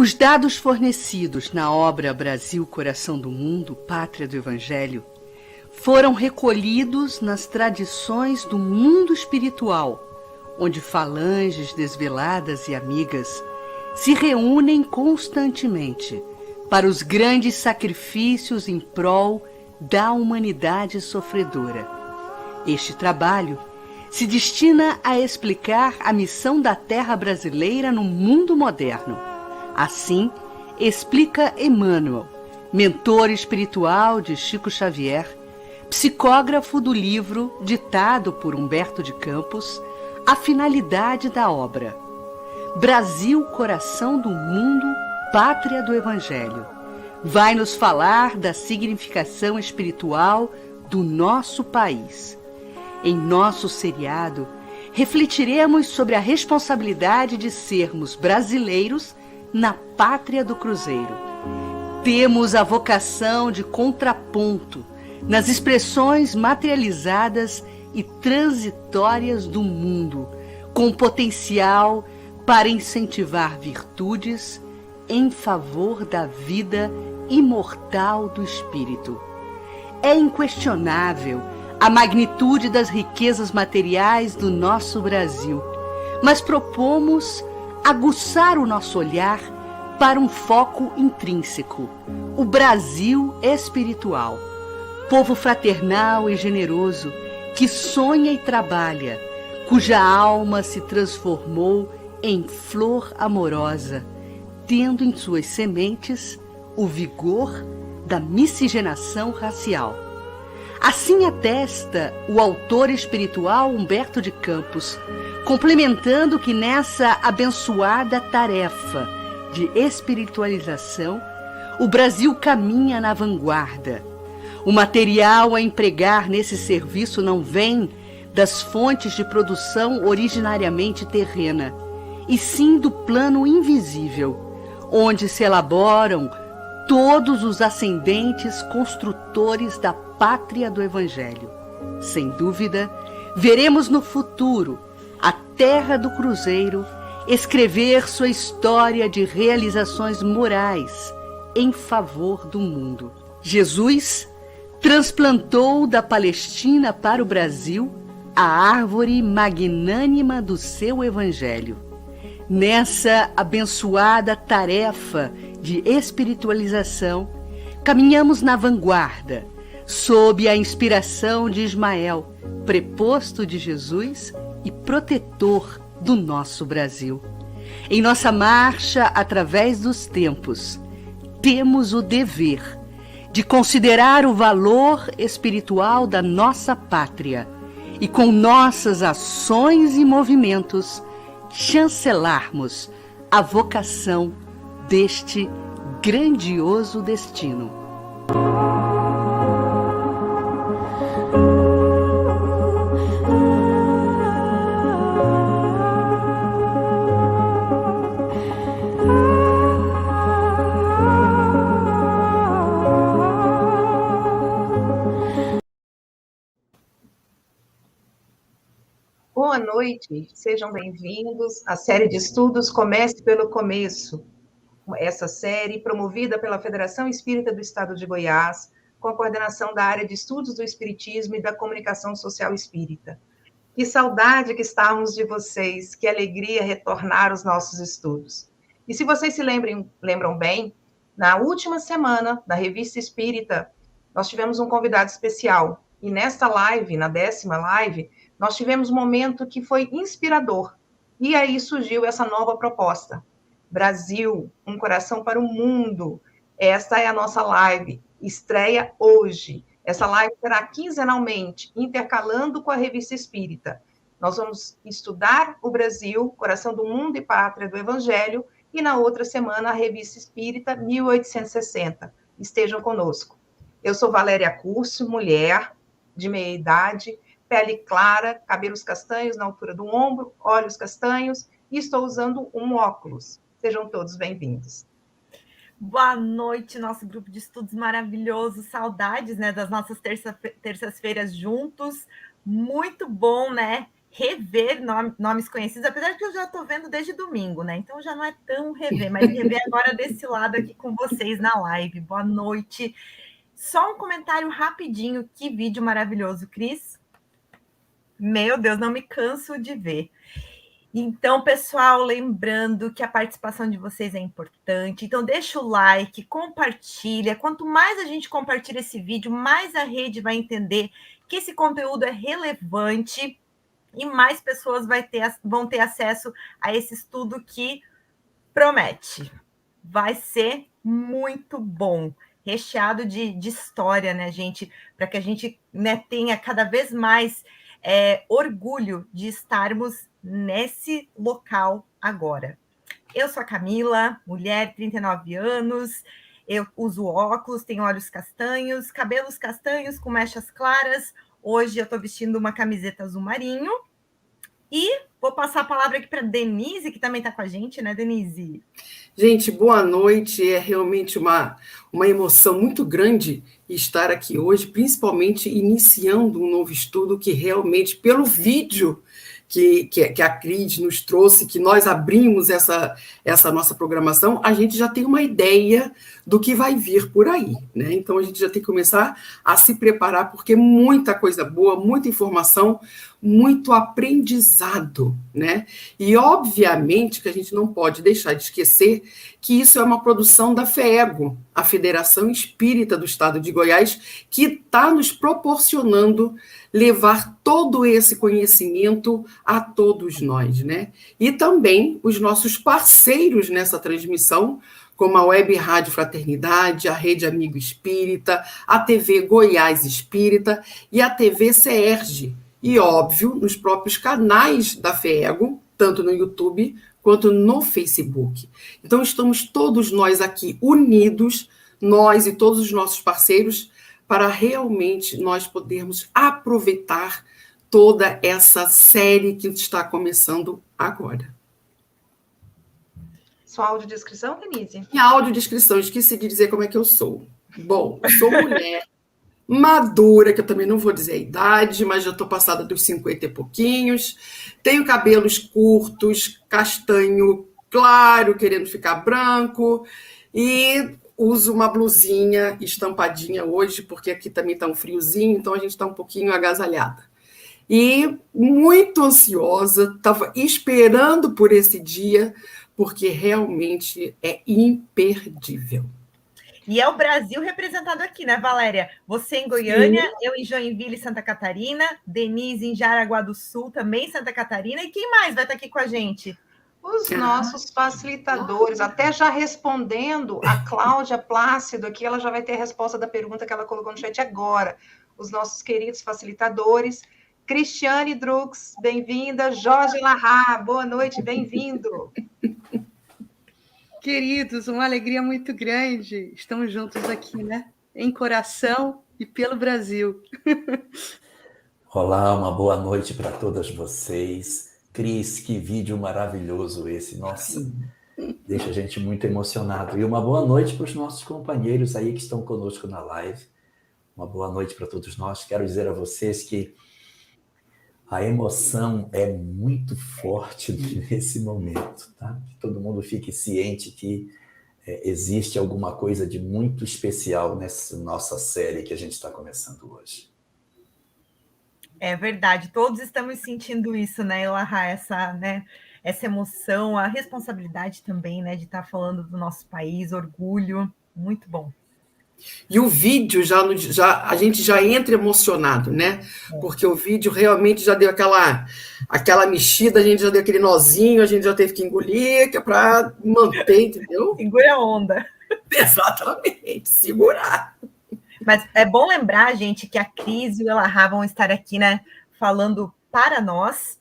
Os dados fornecidos na obra Brasil, Coração do Mundo, Pátria do Evangelho, foram recolhidos nas tradições do mundo espiritual, onde falanges desveladas e amigas se reúnem constantemente para os grandes sacrifícios em prol da humanidade sofredora. Este trabalho se destina a explicar a missão da terra brasileira no mundo moderno. Assim, explica Emmanuel, mentor espiritual de Chico Xavier, psicógrafo do livro ditado por Humberto de Campos, a finalidade da obra. Brasil, Coração do Mundo, Pátria do Evangelho. Vai nos falar da significação espiritual do nosso país. Em nosso seriado, refletiremos sobre a responsabilidade de sermos brasileiros na pátria do Cruzeiro. Temos a vocação de contraponto nas expressões materializadas e transitórias do mundo, com potencial para incentivar virtudes em favor da vida imortal do espírito. É inquestionável a magnitude das riquezas materiais do nosso Brasil, mas propomos aguçar o nosso olhar para um foco intrínseco, o Brasil espiritual, povo fraternal e generoso que sonha e trabalha, cuja alma se transformou em flor amorosa, tendo em suas sementes o vigor da miscigenação racial. Assim atesta o autor espiritual Humberto de Campos, complementando que nessa abençoada tarefa de espiritualização, o Brasil caminha na vanguarda. O material a empregar nesse serviço não vem das fontes de produção originariamente terrena, e sim do plano invisível, onde se elaboram todos os ascendentes construtores da pátria do Evangelho. Sem dúvida, veremos no futuro a terra do Cruzeiro escrever sua história de realizações morais em favor do mundo. Jesus transplantou da Palestina para o Brasil a árvore magnânima do seu Evangelho. Nessa abençoada tarefa de espiritualização, caminhamos na vanguarda, sob a inspiração de Ismael, preposto de Jesus e protetor do nosso Brasil. Em nossa marcha através dos tempos, temos o dever de considerar o valor espiritual da nossa pátria e, com nossas ações e movimentos, chancelarmos a vocação deste grandioso destino. Boa noite, sejam bem-vindos à série de estudos Comece pelo Começo. Essa série promovida pela Federação Espírita do Estado de Goiás, com a coordenação da área de estudos do Espiritismo e da Comunicação Social Espírita. Que saudade que estamos de vocês, que alegria retornar aos nossos estudos. E se vocês se lembram bem, na última semana da Revista Espírita, nós tivemos um convidado especial. E nesta live, na 10ª live, nós tivemos um momento que foi inspirador. E aí surgiu essa nova proposta. Brasil, um coração para o mundo. Esta é a nossa live. Estreia hoje. Essa live será quinzenalmente, intercalando com a Revista Espírita. Nós vamos estudar o Brasil, Coração do Mundo e Pátria do Evangelho, e na outra semana a Revista Espírita 1860. Estejam conosco. Eu sou Valéria Curcio, mulher de meia idade, pele clara, cabelos castanhos na altura do ombro, olhos castanhos, e estou usando um óculos. Sejam todos bem-vindos. Boa noite, nosso grupo de estudos maravilhoso. Saudades, né, das nossas terças-feiras juntos. Muito bom, né, rever nomes conhecidos, apesar de que eu já estou vendo desde domingo, né? Então já não é tão rever, mas rever agora desse lado aqui com vocês na live. Boa noite. Só um comentário rapidinho, que vídeo maravilhoso, Cris. Meu Deus, não me canso de ver. Então, pessoal, lembrando que a participação de vocês é importante. Então, deixa o like, compartilha. Quanto mais a gente compartilha esse vídeo, mais a rede vai entender que esse conteúdo é relevante e mais pessoas vão ter acesso a esse estudo que promete. Vai ser muito bom, recheado de história, né, gente? Para que a gente, né, tenha cada vez mais orgulho de estarmos nesse local agora. Eu sou a Camila, mulher, 39 anos, eu uso óculos, tenho olhos castanhos, cabelos castanhos com mechas claras. Hoje eu estou vestindo uma camiseta azul marinho. E vou passar a palavra aqui para Denise, que também está com a gente, né, Denise? Gente, boa noite. É realmente uma emoção muito grande estar aqui hoje, principalmente iniciando um novo estudo que realmente, pelo vídeo que a Cris nos trouxe, que nós abrimos essa nossa programação, a gente já tem uma ideia do que vai vir por aí, né? Então, a gente já tem que começar a se preparar, porque muita coisa boa, muita informação, muito aprendizado, né? E, obviamente, que a gente não pode deixar de esquecer que isso é uma produção da FEEGO, a Federação Espírita do Estado de Goiás, que está nos proporcionando levar todo esse conhecimento a todos nós, né? E também os nossos parceiros nessa transmissão, como a Web Rádio Fraternidade, a Rede Amigo Espírita, a TV Goiás Espírita e a TV CERJ. E, óbvio, nos próprios canais da FEEGO, tanto no YouTube quanto no Facebook. Então, estamos todos nós aqui unidos, nós e todos os nossos parceiros, para realmente nós podermos aproveitar toda essa série que está começando agora. Sua audiodescrição, Denise? Minha audiodescrição, esqueci de dizer como é que eu sou. Bom, eu sou mulher madura, que eu também não vou dizer a idade, mas já estou passada dos 50 e pouquinhos. Tenho cabelos curtos, castanho claro, querendo ficar branco, e uso uma blusinha estampadinha hoje, porque aqui também está um friozinho, então a gente está um pouquinho agasalhada. E muito ansiosa, estava esperando por esse dia, porque realmente é imperdível. E é o Brasil representado aqui, né, Valéria? Você em Goiânia, sim. Eu em Joinville, Santa Catarina, Denise em Jaraguá do Sul, também Santa Catarina. E quem mais vai estar aqui com a gente? Os nossos facilitadores, até já respondendo a Cláudia Plácido aqui, ela já vai ter a resposta da pergunta que ela colocou no chat agora. Os nossos queridos facilitadores. Cristiane Drux, bem-vinda. Jorge Larra, boa noite, bem-vindo. Queridos, uma alegria muito grande. Estamos juntos aqui, né? Em coração e pelo Brasil. Olá, uma boa noite para todas vocês. Cris, que vídeo maravilhoso esse. Nossa, deixa a gente muito emocionado. E uma boa noite para os nossos companheiros aí que estão conosco na live. Uma boa noite para todos nós. Quero dizer a vocês que a emoção é muito forte nesse momento, tá? Que todo mundo fique ciente que existe alguma coisa de muito especial nessa nossa série que a gente está começando hoje. É verdade, todos estamos sentindo isso, né, Elahá, essa emoção, a responsabilidade também, né, de estar falando do nosso país, orgulho, muito bom. E o vídeo a gente já entra emocionado, né? Porque o vídeo realmente já deu aquela mexida, a gente já deu aquele nozinho, a gente já teve que engolir, que é para manter, entendeu? Segura a onda. Exatamente, segurar. Mas é bom lembrar, gente, que a Cris e o Elahá vão estar aqui, né, falando para nós,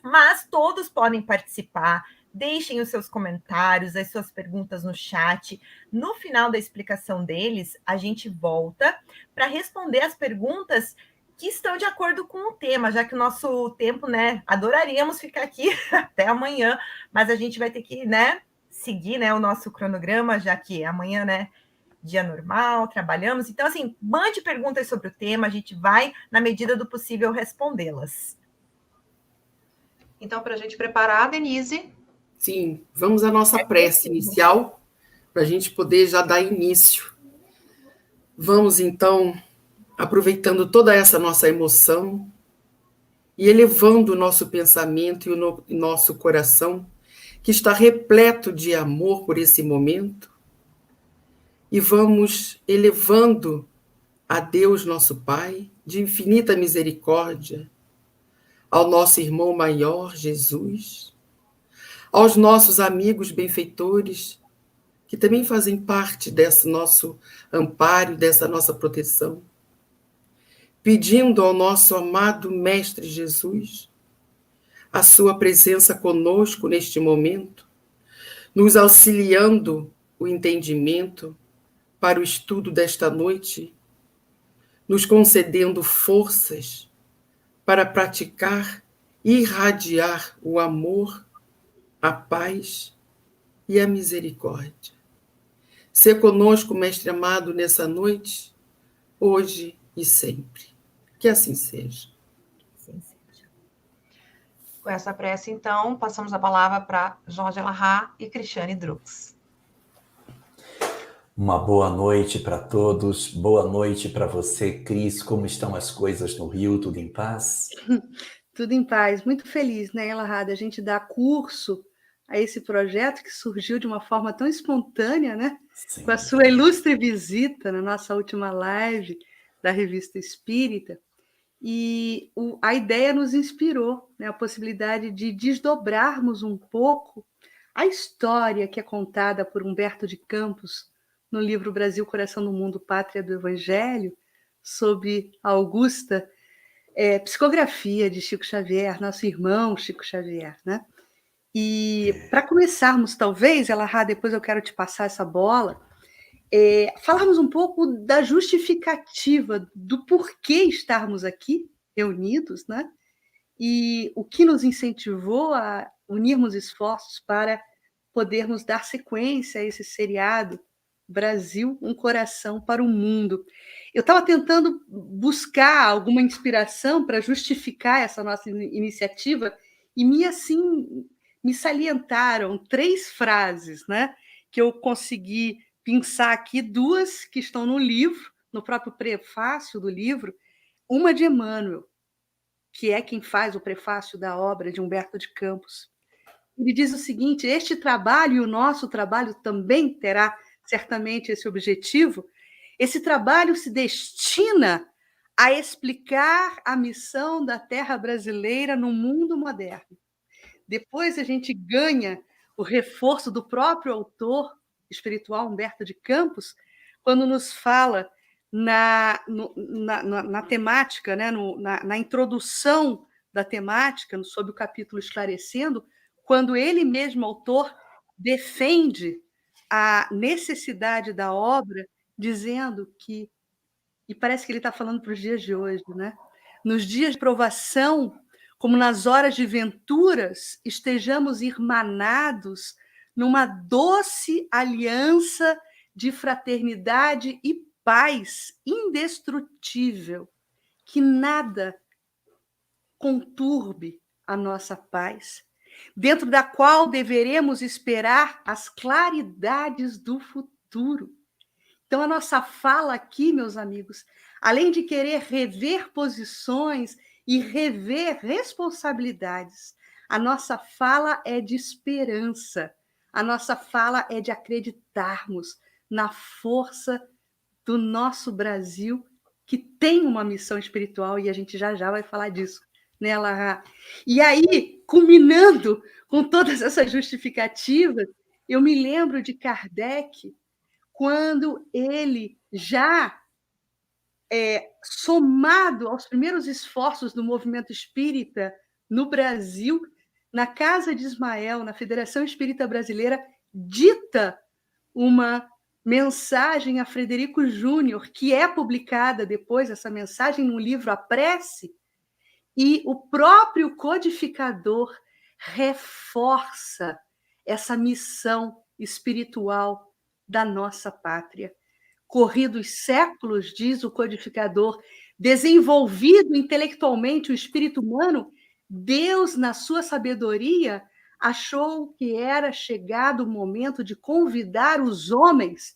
mas todos podem participar. Deixem os seus comentários, as suas perguntas no chat. No final da explicação deles, a gente volta para responder as perguntas que estão de acordo com o tema, já que o nosso tempo, né, adoraríamos ficar aqui até amanhã, mas a gente vai ter que, né, seguir, né, o nosso cronograma, já que amanhã, né, dia normal, trabalhamos. Então, assim, mande perguntas sobre o tema, a gente vai, na medida do possível, respondê-las. Então, para a gente preparar, Denise. Sim, vamos à nossa prece inicial, para a gente poder já dar início. Vamos, então, aproveitando toda essa nossa emoção e elevando o nosso pensamento e o nosso coração, que está repleto de amor por esse momento, e vamos elevando a Deus, nosso Pai, de infinita misericórdia, ao nosso irmão maior, Jesus, aos nossos amigos benfeitores, que também fazem parte desse nosso amparo, dessa nossa proteção, pedindo ao nosso amado Mestre Jesus a sua presença conosco neste momento, nos auxiliando o entendimento para o estudo desta noite, nos concedendo forças para praticar e irradiar o amor, a paz e a misericórdia. Ser conosco, Mestre amado, nessa noite, hoje e sempre. Que assim seja. Com essa prece, então, passamos a palavra para Jorge Elahá e Cristiane Drux. Uma boa noite para todos. Boa noite para você, Cris. Como estão as coisas no Rio? Tudo em paz? Tudo em paz. Muito feliz, né, Elahá, a gente dar curso a esse projeto que surgiu de uma forma tão espontânea, né? Sim. Com a sua ilustre visita na nossa última live da Revista Espírita. E a ideia nos inspirou, né? A possibilidade de desdobrarmos um pouco a história que é contada por Humberto de Campos no livro Brasil, Coração do Mundo, Pátria do Evangelho, sob a augusta psicografia de Chico Xavier, nosso irmão Chico Xavier, né? E para começarmos, talvez, Elahá, depois eu quero te passar essa bola, falarmos um pouco da justificativa do porquê estarmos aqui reunidos, né? E o que nos incentivou a unirmos esforços para podermos dar sequência a esse seriado Brasil, um coração para o mundo. Eu estava tentando buscar alguma inspiração para justificar essa nossa iniciativa e me salientaram 3 frases, né, que eu consegui pensar aqui, 2 que estão no livro, no próprio prefácio do livro, uma de Emmanuel, que é quem faz o prefácio da obra de Humberto de Campos. Ele diz o seguinte: este trabalho, e o nosso trabalho também terá certamente esse objetivo, esse trabalho se destina a explicar a missão da terra brasileira no mundo moderno. Depois a gente ganha o reforço do próprio autor espiritual Humberto de Campos, quando nos fala na temática, né, na introdução da temática, sob o capítulo Esclarecendo, quando ele mesmo, autor, defende a necessidade da obra, dizendo que, e parece que ele está falando para os dias de hoje, né? Nos dias de provação, como nas horas de venturas, estejamos irmanados numa doce aliança de fraternidade e paz indestrutível, que nada conturbe a nossa paz, dentro da qual deveremos esperar as claridades do futuro. Então, a nossa fala aqui, meus amigos, além de querer rever posições e rever responsabilidades, a nossa fala é de esperança, a nossa fala é de acreditarmos na força do nosso Brasil, que tem uma missão espiritual, e a gente já vai falar disso, né, Elahá? E aí, culminando com todas essas justificativas, eu me lembro de Kardec, quando ele, já somado aos primeiros esforços do movimento espírita no Brasil, na Casa de Ismael, na Federação Espírita Brasileira, dita uma mensagem a Frederico Júnior, que é publicada depois, essa mensagem, no livro A Prece, e o próprio codificador reforça essa missão espiritual da nossa pátria. Corridos séculos, diz o codificador, desenvolvido intelectualmente o espírito humano, Deus, na sua sabedoria, achou que era chegado o momento de convidar os homens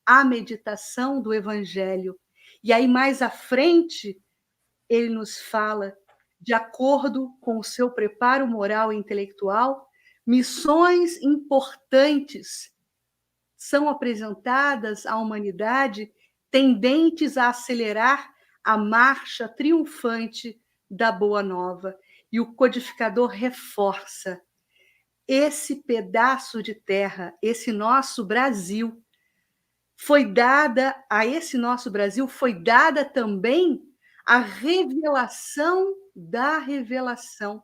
à meditação do Evangelho. E aí, mais à frente, ele nos fala, de acordo com o seu preparo moral e intelectual, missões importantes são apresentadas à humanidade tendentes a acelerar a marcha triunfante da Boa Nova. E o codificador reforça: esse pedaço de terra, esse nosso Brasil, a esse nosso Brasil foi dada também a revelação da revelação,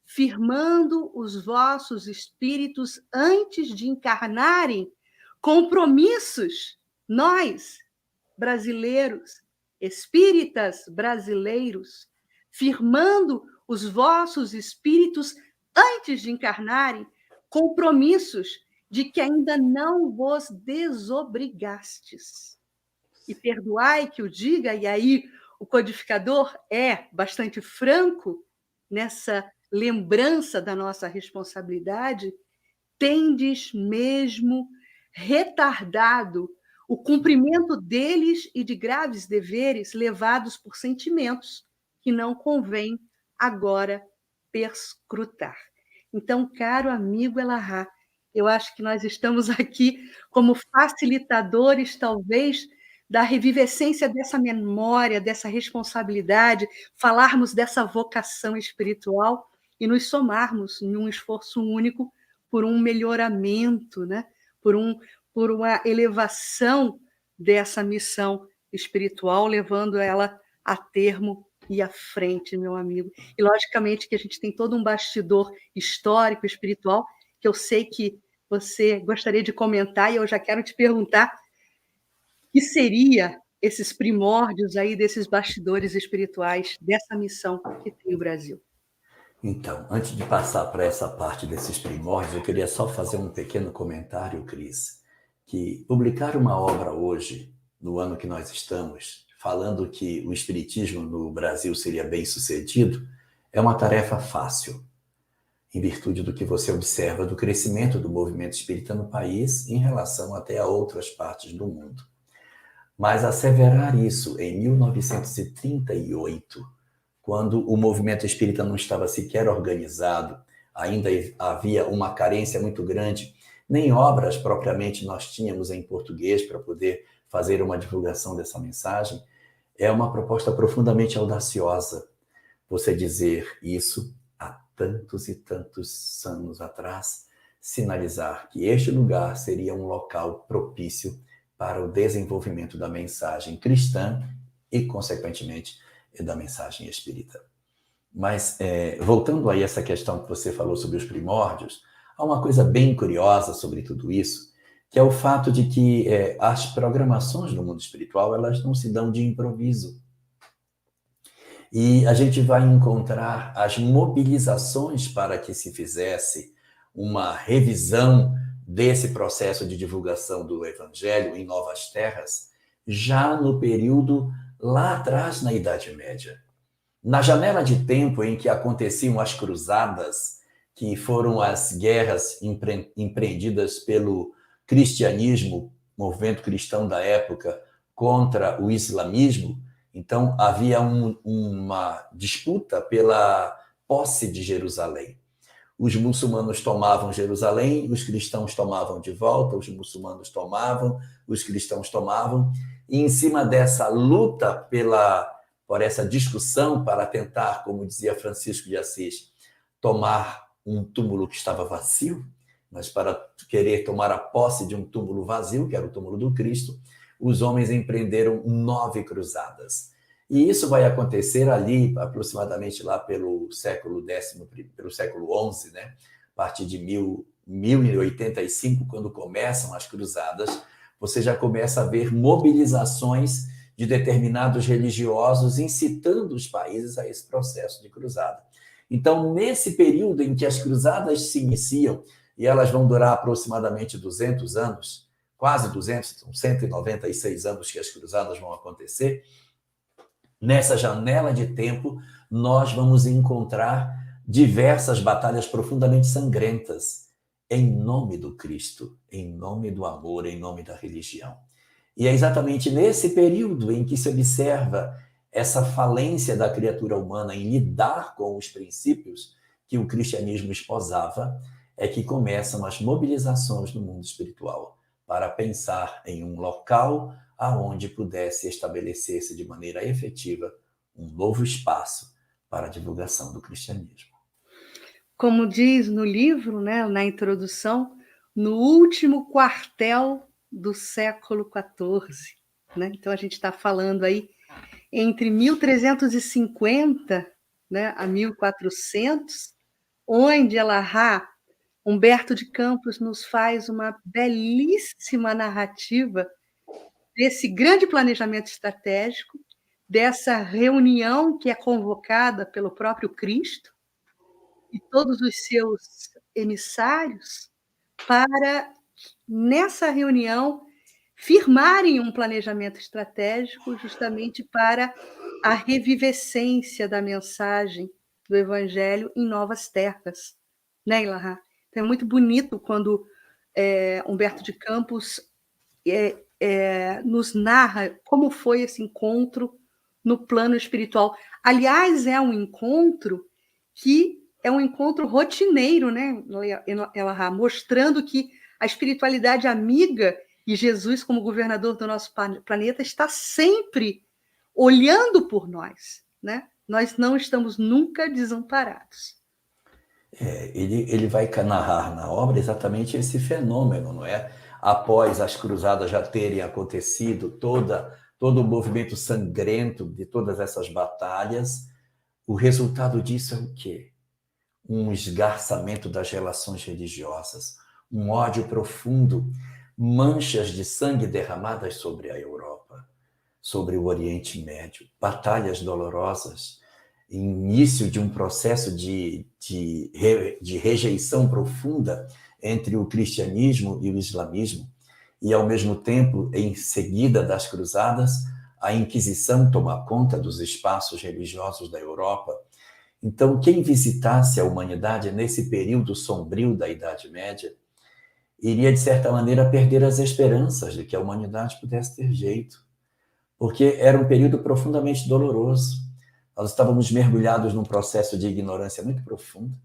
firmando os vossos espíritos antes de encarnarem compromissos, nós, brasileiros, espíritas brasileiros, firmando os vossos espíritos antes de encarnarem compromissos de que ainda não vos desobrigastes. E perdoai que o diga, e aí o codificador é bastante franco nessa lembrança da nossa responsabilidade, tendes mesmo retardado o cumprimento deles e de graves deveres levados por sentimentos que não convém agora perscrutar. Então, caro amigo Elahá, eu acho que nós estamos aqui como facilitadores, talvez, da revivescência dessa memória, dessa responsabilidade, falarmos dessa vocação espiritual e nos somarmos em um esforço único por um melhoramento, né? por uma elevação dessa missão espiritual, levando ela a termo e à frente, meu amigo. E, logicamente, que a gente tem todo um bastidor histórico, espiritual, que eu sei que você gostaria de comentar, e eu já quero te perguntar o que seria esses primórdios aí desses bastidores espirituais, dessa missão que tem o Brasil. Então, antes de passar para essa parte desses primórdios, eu queria só fazer um pequeno comentário, Cris, que publicar uma obra hoje, no ano que nós estamos, falando que o espiritismo no Brasil seria bem-sucedido, é uma tarefa fácil, em virtude do que você observa do crescimento do movimento espírita no país em relação até a outras partes do mundo. Mas asseverar isso em 1938, quando o movimento espírita não estava sequer organizado, ainda havia uma carência muito grande, nem obras propriamente nós tínhamos em português para poder fazer uma divulgação dessa mensagem, é uma proposta profundamente audaciosa. Você dizer isso há tantos e tantos anos atrás, sinalizar que este lugar seria um local propício para o desenvolvimento da mensagem cristã e, consequentemente, da mensagem espírita. Mas, voltando aí a essa questão que você falou sobre os primórdios, há uma coisa bem curiosa sobre tudo isso, que é o fato de que as programações no mundo espiritual, elas não se dão de improviso. E a gente vai encontrar as mobilizações para que se fizesse uma revisão desse processo de divulgação do Evangelho em novas terras, já no período lá atrás, na Idade Média. Na janela de tempo em que aconteciam as cruzadas, que foram as guerras empreendidas pelo cristianismo, movimento cristão da época, contra o islamismo, então havia uma disputa pela posse de Jerusalém. Os muçulmanos tomavam Jerusalém, os cristãos tomavam de volta, os muçulmanos tomavam, os cristãos tomavam, e em cima dessa luta por essa discussão para tentar, como dizia Francisco de Assis, tomar um túmulo que estava vazio, mas para querer tomar a posse de um túmulo vazio, que era o túmulo do Cristo, os homens empreenderam 9 cruzadas. E isso vai acontecer ali, aproximadamente lá pelo século XI, né? A partir de 1085, quando começam as cruzadas, você já começa a ver mobilizações de determinados religiosos incitando os países a esse processo de cruzada. Então, nesse período em que as cruzadas se iniciam, e elas vão durar aproximadamente 200 anos, quase 200, são 196 anos que as cruzadas vão acontecer, nessa janela de tempo, nós vamos encontrar diversas batalhas profundamente sangrentas em nome do Cristo, em nome do amor, em nome da religião. E é exatamente nesse período em que se observa essa falência da criatura humana em lidar com os princípios que o cristianismo esposava, é que começam as mobilizações no mundo espiritual para pensar em um local aonde pudesse estabelecer-se de maneira efetiva um novo espaço para a divulgação do cristianismo. Como diz no livro, né, na introdução, no último quartel do século XIV. Né? Então, a gente está falando aí entre 1350, né, a 1400, onde Humberto de Campos nos faz uma belíssima narrativa desse grande planejamento estratégico, dessa reunião que é convocada pelo próprio Cristo e todos os seus emissários para, nessa reunião, firmarem um planejamento estratégico justamente para a revivescência da mensagem do Evangelho em novas terras. Né, Ilahá? Então, é muito bonito quando Humberto de Campos nos narra como foi esse encontro no plano espiritual. Aliás, é um encontro que é um encontro rotineiro, né, Ilahá? Mostrando que a espiritualidade amiga e Jesus, como governador do nosso planeta, está sempre olhando por nós, né? Nós não estamos nunca desamparados. Ele vai narrar na obra exatamente esse fenômeno, não é? Após as cruzadas já terem acontecido, todo o movimento sangrento de todas essas batalhas, o resultado disso é o quê? Um esgarçamento das relações religiosas, um ódio profundo, manchas de sangue derramadas sobre a Europa, sobre o Oriente Médio, batalhas dolorosas, início de um processo de rejeição profunda entre o cristianismo e o islamismo, e, ao mesmo tempo, em seguida das cruzadas, a Inquisição toma conta dos espaços religiosos da Europa. Então, quem visitasse a humanidade nesse período sombrio da Idade Média iria, de certa maneira, perder as esperanças de que a humanidade pudesse ter jeito, porque era um período profundamente doloroso. Nós estávamos mergulhados num processo de ignorância muito profunda,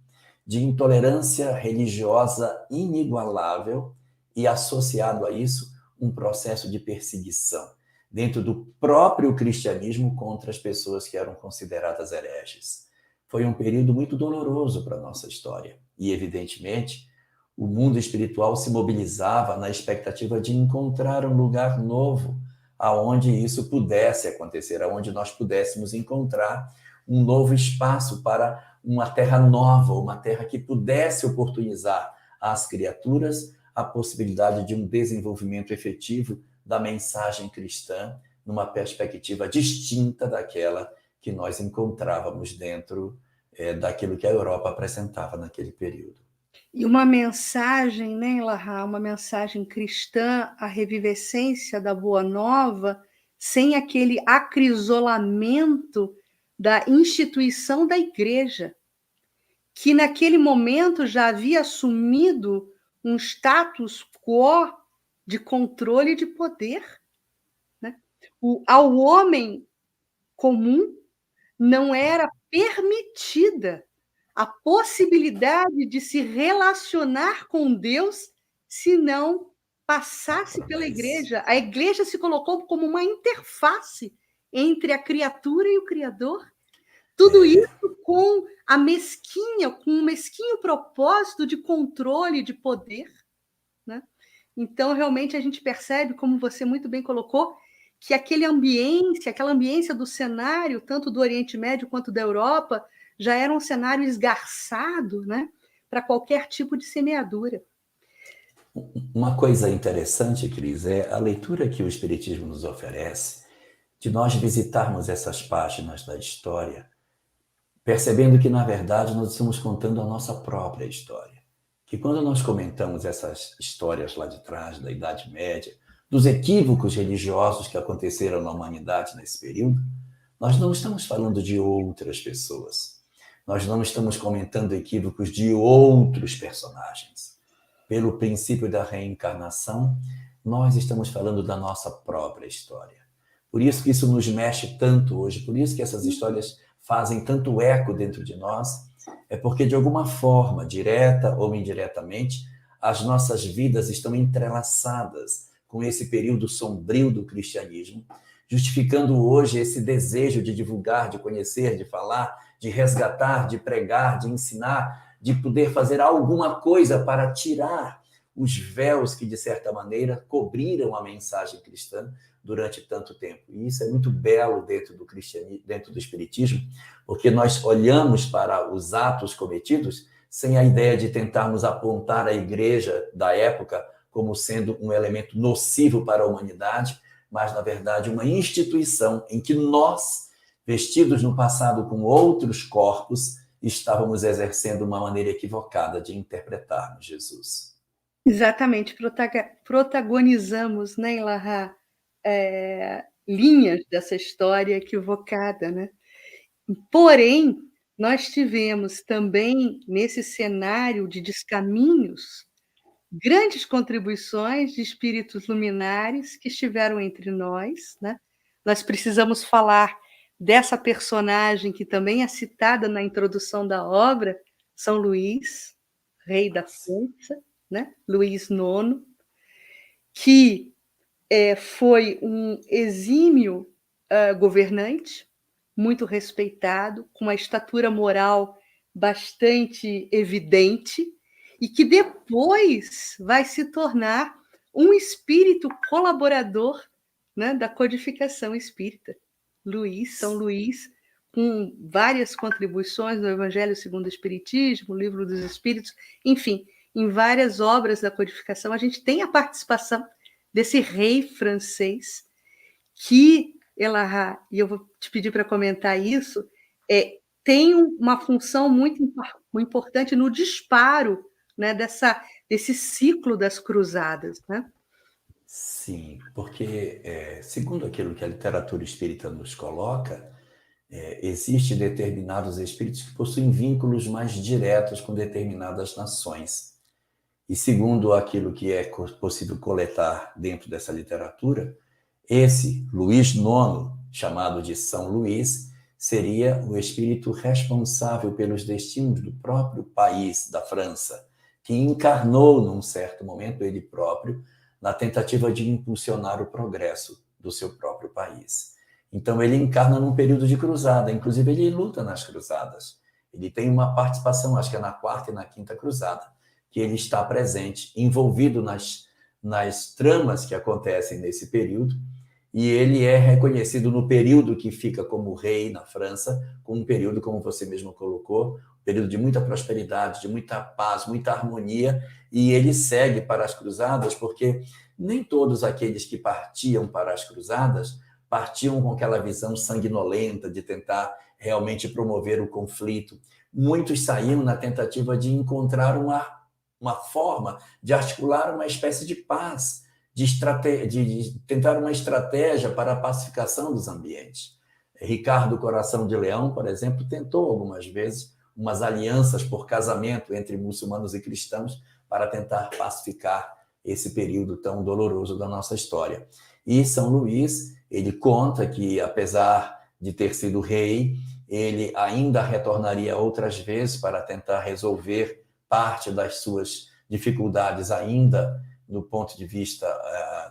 de intolerância religiosa inigualável e, associado a isso, um processo de perseguição dentro do próprio cristianismo contra as pessoas que eram consideradas hereges. Foi um período muito doloroso para a nossa história e, evidentemente, o mundo espiritual se mobilizava na expectativa de encontrar um lugar novo aonde isso pudesse acontecer, aonde nós pudéssemos encontrar um novo espaço para uma terra nova, uma terra que pudesse oportunizar às criaturas a possibilidade de um desenvolvimento efetivo da mensagem cristã numa perspectiva distinta daquela que nós encontrávamos dentro daquilo que a Europa apresentava naquele período. E uma mensagem, né, Ilahá, uma mensagem cristã, a revivescência da Boa Nova, sem aquele acrisolamento da instituição da igreja, que naquele momento já havia assumido um status quo de controle e de poder. Né? Ao homem comum não era permitida a possibilidade de se relacionar com Deus se não passasse pela igreja. A igreja se colocou como uma interface entre a criatura e o Criador. Tudo isso com um mesquinho propósito de controle, de poder. Né? Então, realmente, a gente percebe, como você muito bem colocou, que aquela ambiência do cenário, tanto do Oriente Médio quanto da Europa, já era um cenário esgarçado, né, para qualquer tipo de semeadura. Uma coisa interessante, Cris, é a leitura que o Espiritismo nos oferece, de nós visitarmos essas páginas da história, percebendo que, na verdade, nós estamos contando a nossa própria história. Que quando nós comentamos essas histórias lá de trás, da Idade Média, dos equívocos religiosos que aconteceram na humanidade nesse período, nós não estamos falando de outras pessoas. nós não estamos comentando equívocos de outros personagens. Pelo princípio da reencarnação, nós estamos falando da nossa própria história. Por isso que isso nos mexe tanto hoje, por isso que essas histórias fazem tanto eco dentro de nós, é porque, de alguma forma, direta ou indiretamente, as nossas vidas estão entrelaçadas com esse período sombrio do cristianismo, justificando hoje esse desejo de divulgar, de conhecer, de falar, de resgatar, de pregar, de ensinar, de poder fazer alguma coisa para tirar os véus que, de certa maneira, cobriram a mensagem cristã durante tanto tempo. E isso é muito belo dentro do cristianismo, dentro do espiritismo, porque nós olhamos para os atos cometidos sem a ideia de tentarmos apontar a igreja da época como sendo um elemento nocivo para a humanidade, mas, na verdade, uma instituição em que nós, vestidos no passado com outros corpos, estávamos exercendo uma maneira equivocada de interpretarmos Jesus. Exatamente, protagonizamos, né, Ilahá, linhas dessa história equivocada, né? Porém, nós tivemos também, nesse cenário de descaminhos, grandes contribuições de espíritos luminares que estiveram entre nós, né? Nós precisamos falar dessa personagem que também é citada na introdução da obra, São Luís, rei da França, né? Luís IX, que foi um exímio governante, muito respeitado, com uma estatura moral bastante evidente, e que depois vai se tornar um espírito colaborador, né, da codificação espírita. São Luís, com várias contribuições no Evangelho segundo o Espiritismo, Livro dos Espíritos, enfim, em várias obras da codificação, a gente tem a participação desse rei francês que, Elahá, e eu vou te pedir para comentar isso, tem uma função muito importante no disparo, né, desse ciclo das cruzadas, né? Sim, porque, segundo aquilo que a literatura espírita nos coloca, existem determinados espíritos que possuem vínculos mais diretos com determinadas nações. E segundo aquilo que é possível coletar dentro dessa literatura, esse Luís IX, chamado de São Luís, seria o espírito responsável pelos destinos do próprio país, da França, que encarnou, num certo momento, ele próprio, na tentativa de impulsionar o progresso do seu próprio país. Então, ele encarna num período de cruzada, inclusive ele luta nas cruzadas. Ele tem uma participação, acho que é na 4ª e na 5ª cruzada, que ele está presente, envolvido nas tramas que acontecem nesse período, e ele é reconhecido no período que fica como rei na França, como um período, como você mesmo colocou, um período de muita prosperidade, de muita paz, muita harmonia, e ele segue para as cruzadas, porque nem todos aqueles que partiam para as cruzadas partiam com aquela visão sanguinolenta de tentar realmente promover o conflito. Muitos saíam na tentativa de encontrar uma forma de articular uma espécie de paz, de tentar uma estratégia para a pacificação dos ambientes. Ricardo Coração de Leão, por exemplo, tentou algumas vezes umas alianças por casamento entre muçulmanos e cristãos para tentar pacificar esse período tão doloroso da nossa história. E São Luís, ele conta que, apesar de ter sido rei, ele ainda retornaria outras vezes para tentar resolver parte das suas dificuldades ainda do ponto de vista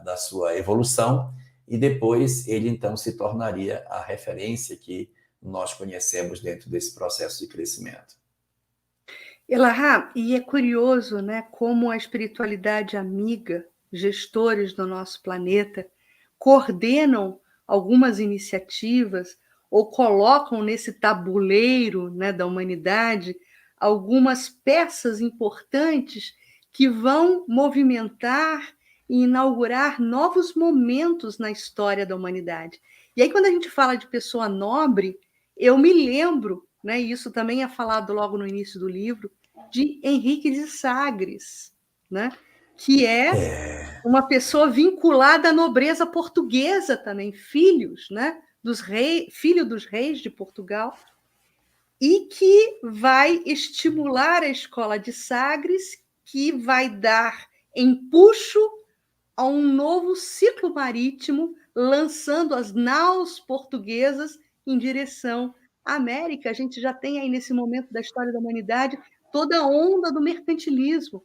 da sua evolução, e depois ele, então, se tornaria a referência que nós conhecemos dentro desse processo de crescimento. Elahá, e é curioso, né, como a espiritualidade amiga, gestores do nosso planeta, coordenam algumas iniciativas ou colocam nesse tabuleiro, né, da humanidade algumas peças importantes que vão movimentar e inaugurar novos momentos na história da humanidade. E aí, quando a gente fala de pessoa nobre, eu me lembro, né, e isso também é falado logo no início do livro, de Henrique de Sagres, né, que é uma pessoa vinculada à nobreza portuguesa também, filho dos reis de Portugal, e que vai estimular a escola de Sagres, que vai dar empuxo a um novo ciclo marítimo, lançando as naus portuguesas em direção à América. A gente já tem aí, nesse momento da história da humanidade, toda a onda do mercantilismo.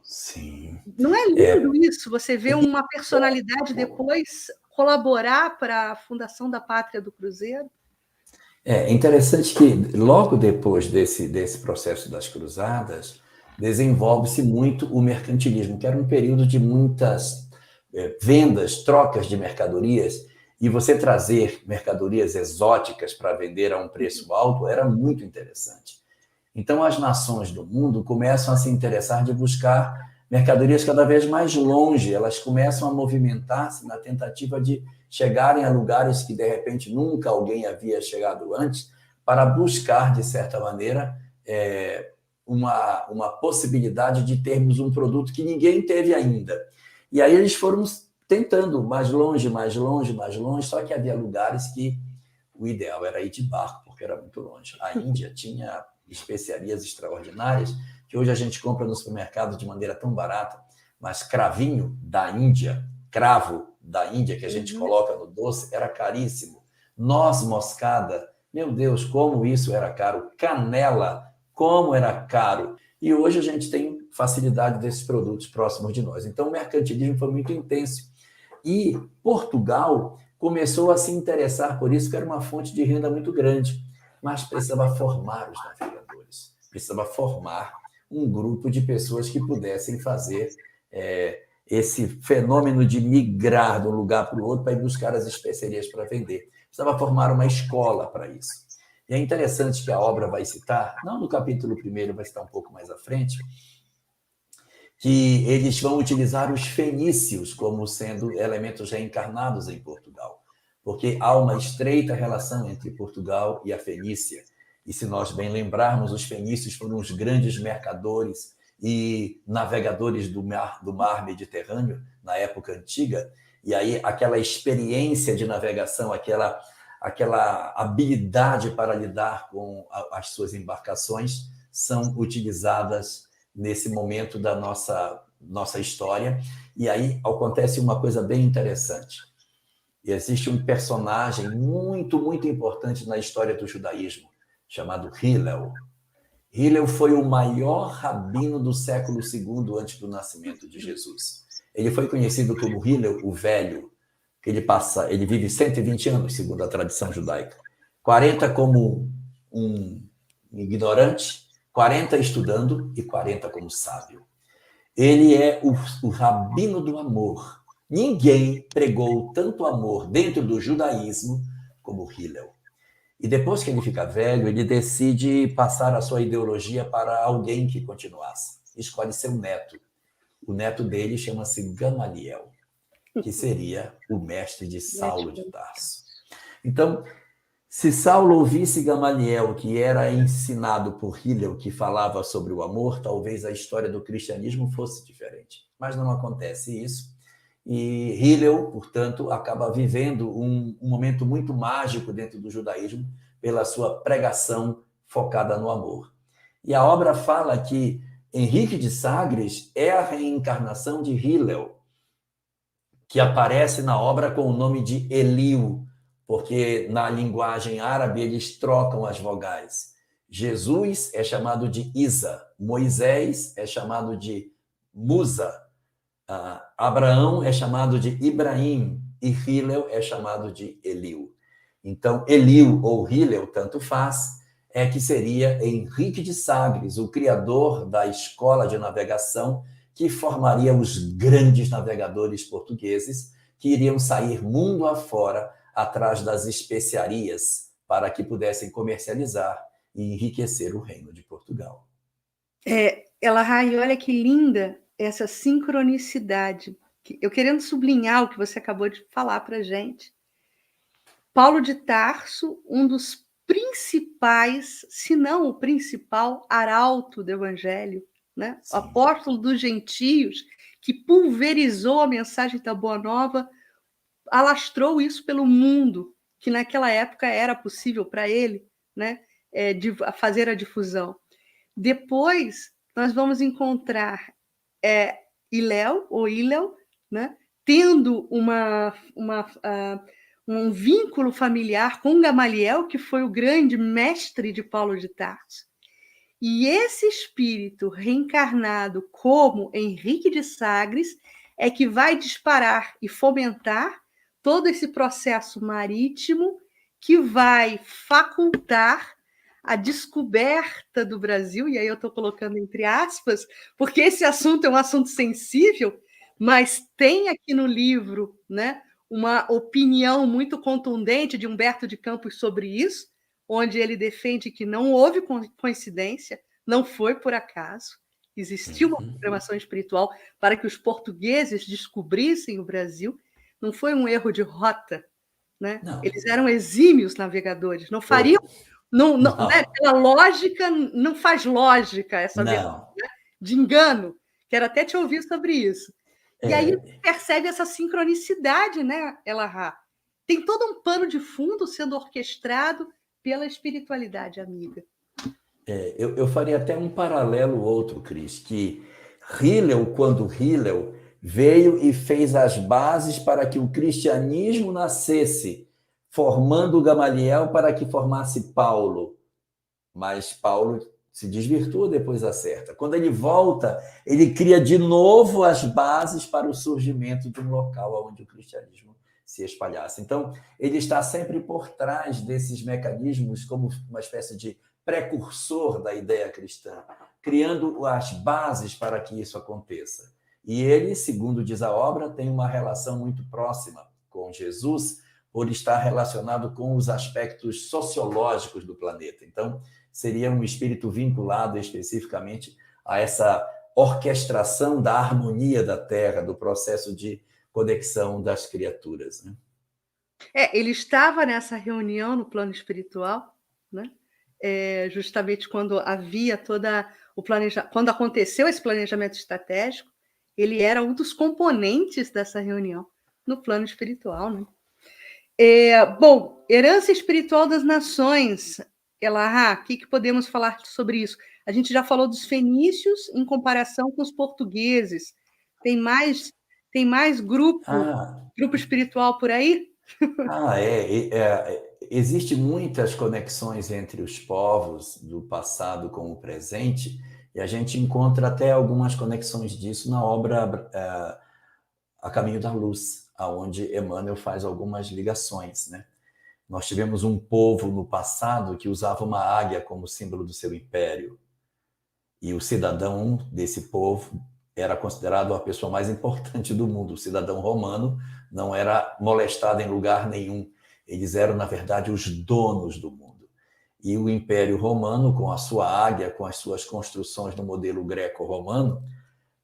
Sim. Não é lindo isso? Você vê uma personalidade depois colaborar para a fundação da Pátria do Cruzeiro? É interessante que, logo depois desse processo das cruzadas, desenvolve-se muito o mercantilismo, que era um período de muitas vendas, trocas de mercadorias, e você trazer mercadorias exóticas para vender a um preço alto era muito interessante. Então, as nações do mundo começam a se interessar de buscar mercadorias cada vez mais longe, elas começam a movimentar-se na tentativa de chegarem a lugares que, de repente, nunca alguém havia chegado antes, para buscar, de certa maneira, uma possibilidade de termos um produto que ninguém teve ainda. E aí eles foram tentando mais longe, mais longe, mais longe, só que havia lugares que o ideal era ir de barco, porque era muito longe. A Índia tinha especiarias extraordinárias, que hoje a gente compra no supermercado de maneira tão barata, mas cravinho da Índia, cravo da Índia, que a gente coloca no doce, era caríssimo. Noz moscada, meu Deus, como isso era caro. Canela, como era caro. E hoje a gente tem facilidade desses produtos próximos de nós. Então, o mercantilismo foi muito intenso. E Portugal começou a se interessar por isso, que era uma fonte de renda muito grande, mas precisava formar os navegadores, precisava formar um grupo de pessoas que pudessem fazer esse fenômeno de migrar de um lugar para o outro para ir buscar as especiarias para vender. Precisava formar uma escola para isso. E é interessante que a obra vai citar, não no capítulo 1, vai citar um pouco mais à frente, que eles vão utilizar os fenícios como sendo elementos reencarnados em Portugal, porque há uma estreita relação entre Portugal e a Fenícia. E se nós bem lembrarmos, os fenícios foram os grandes mercadores e navegadores do mar Mediterrâneo na época antiga, e aí aquela experiência de navegação, aquela habilidade para lidar com as suas embarcações são utilizadas nesse momento da nossa história. E aí acontece uma coisa bem interessante. Existe um personagem muito, muito importante na história do judaísmo, chamado Hillel. Hillel foi o maior rabino do século II antes do nascimento de Jesus. Ele foi conhecido como Hillel o Velho, que ele vive 120 anos, segundo a tradição judaica. 40 como um ignorante, 40 estudando e 40 como sábio. Ele é o rabino do amor. Ninguém pregou tanto amor dentro do judaísmo como Hillel. E depois que ele fica velho, ele decide passar a sua ideologia para alguém que continuasse. Escolhe seu neto. O neto dele chama-se Gamaliel, que seria o mestre de Saulo de Tarso. Então, se Saulo ouvisse Gamaliel, que era ensinado por Hillel, que falava sobre o amor, talvez a história do cristianismo fosse diferente. Mas não acontece isso. E Hillel, portanto, acaba vivendo um momento muito mágico dentro do judaísmo pela sua pregação focada no amor. E a obra fala que Henrique de Sagres é a reencarnação de Hillel, que aparece na obra com o nome de Eliu, porque na linguagem árabe eles trocam as vogais. Jesus é chamado de Isa, Moisés é chamado de Musa, Abraão é chamado de Ibrahim e Hillel é chamado de Eliu. Então, Eliu ou Hillel, tanto faz, é que seria Henrique de Sagres, o criador da escola de navegação, que formaria os grandes navegadores portugueses que iriam sair mundo afora atrás das especiarias para que pudessem comercializar e enriquecer o reino de Portugal. Elahai, olha que linda essa sincronicidade. Eu querendo sublinhar o que você acabou de falar para a gente. Paulo de Tarso, um dos principais, se não o principal, arauto do Evangelho, né? O apóstolo dos gentios, que pulverizou a mensagem da Boa Nova, alastrou isso pelo mundo, que naquela época era possível para ele, né? fazer a difusão. Depois, nós vamos encontrar Hillel, né, tendo um vínculo familiar com Gamaliel, que foi o grande mestre de Paulo de Tarso. E esse espírito reencarnado como Henrique de Sagres é que vai disparar e fomentar todo esse processo marítimo que vai facultar a descoberta do Brasil, e aí eu estou colocando entre aspas, porque esse assunto é um assunto sensível, mas tem aqui no livro, né, uma opinião muito contundente de Humberto de Campos sobre isso, onde ele defende que não houve coincidência, não foi por acaso, existiu uma programação espiritual para que os portugueses descobrissem o Brasil, não foi um erro de rota, né? Eles eram exímios navegadores, não fariam, né? Pela lógica, não faz lógica essa versão, né? De engano. Quero até te ouvir sobre isso. E aí percebe essa sincronicidade, né, Elahá? Tem todo um pano de fundo sendo orquestrado pela espiritualidade amiga. Eu faria até um paralelo outro, Cris, que Hillel, quando Hillel veio e fez as bases para que o cristianismo nascesse, formando Gamaliel para que formasse Paulo. Mas Paulo se desvirtua, depois acerta. Quando ele volta, ele cria de novo as bases para o surgimento de um local onde o cristianismo se espalhasse. Então, ele está sempre por trás desses mecanismos como uma espécie de precursor da ideia cristã, criando as bases para que isso aconteça. E ele, segundo diz a obra, tem uma relação muito próxima com Jesus, por estar relacionado com os aspectos sociológicos do planeta. Então, seria um espírito vinculado especificamente a essa orquestração da harmonia da Terra, do processo de conexão das criaturas, né? Ele estava nessa reunião no plano espiritual, né? Justamente quando havia quando aconteceu esse planejamento estratégico, ele era um dos componentes dessa reunião no plano espiritual, né? Bom, herança espiritual das nações, Elahá, o que podemos falar sobre isso? A gente já falou dos fenícios em comparação com os portugueses. Tem mais grupo espiritual por aí? Existem muitas conexões entre os povos do passado com o presente, e a gente encontra até algumas conexões disso na obra A Caminho da Luz, onde Emmanuel faz algumas ligações, né? Nós tivemos um povo no passado que usava uma águia como símbolo do seu império, e o cidadão desse povo era considerado a pessoa mais importante do mundo. O cidadão romano não era molestado em lugar nenhum. Eles eram, na verdade, os donos do mundo. E o Império Romano, com a sua águia, com as suas construções no modelo greco-romano,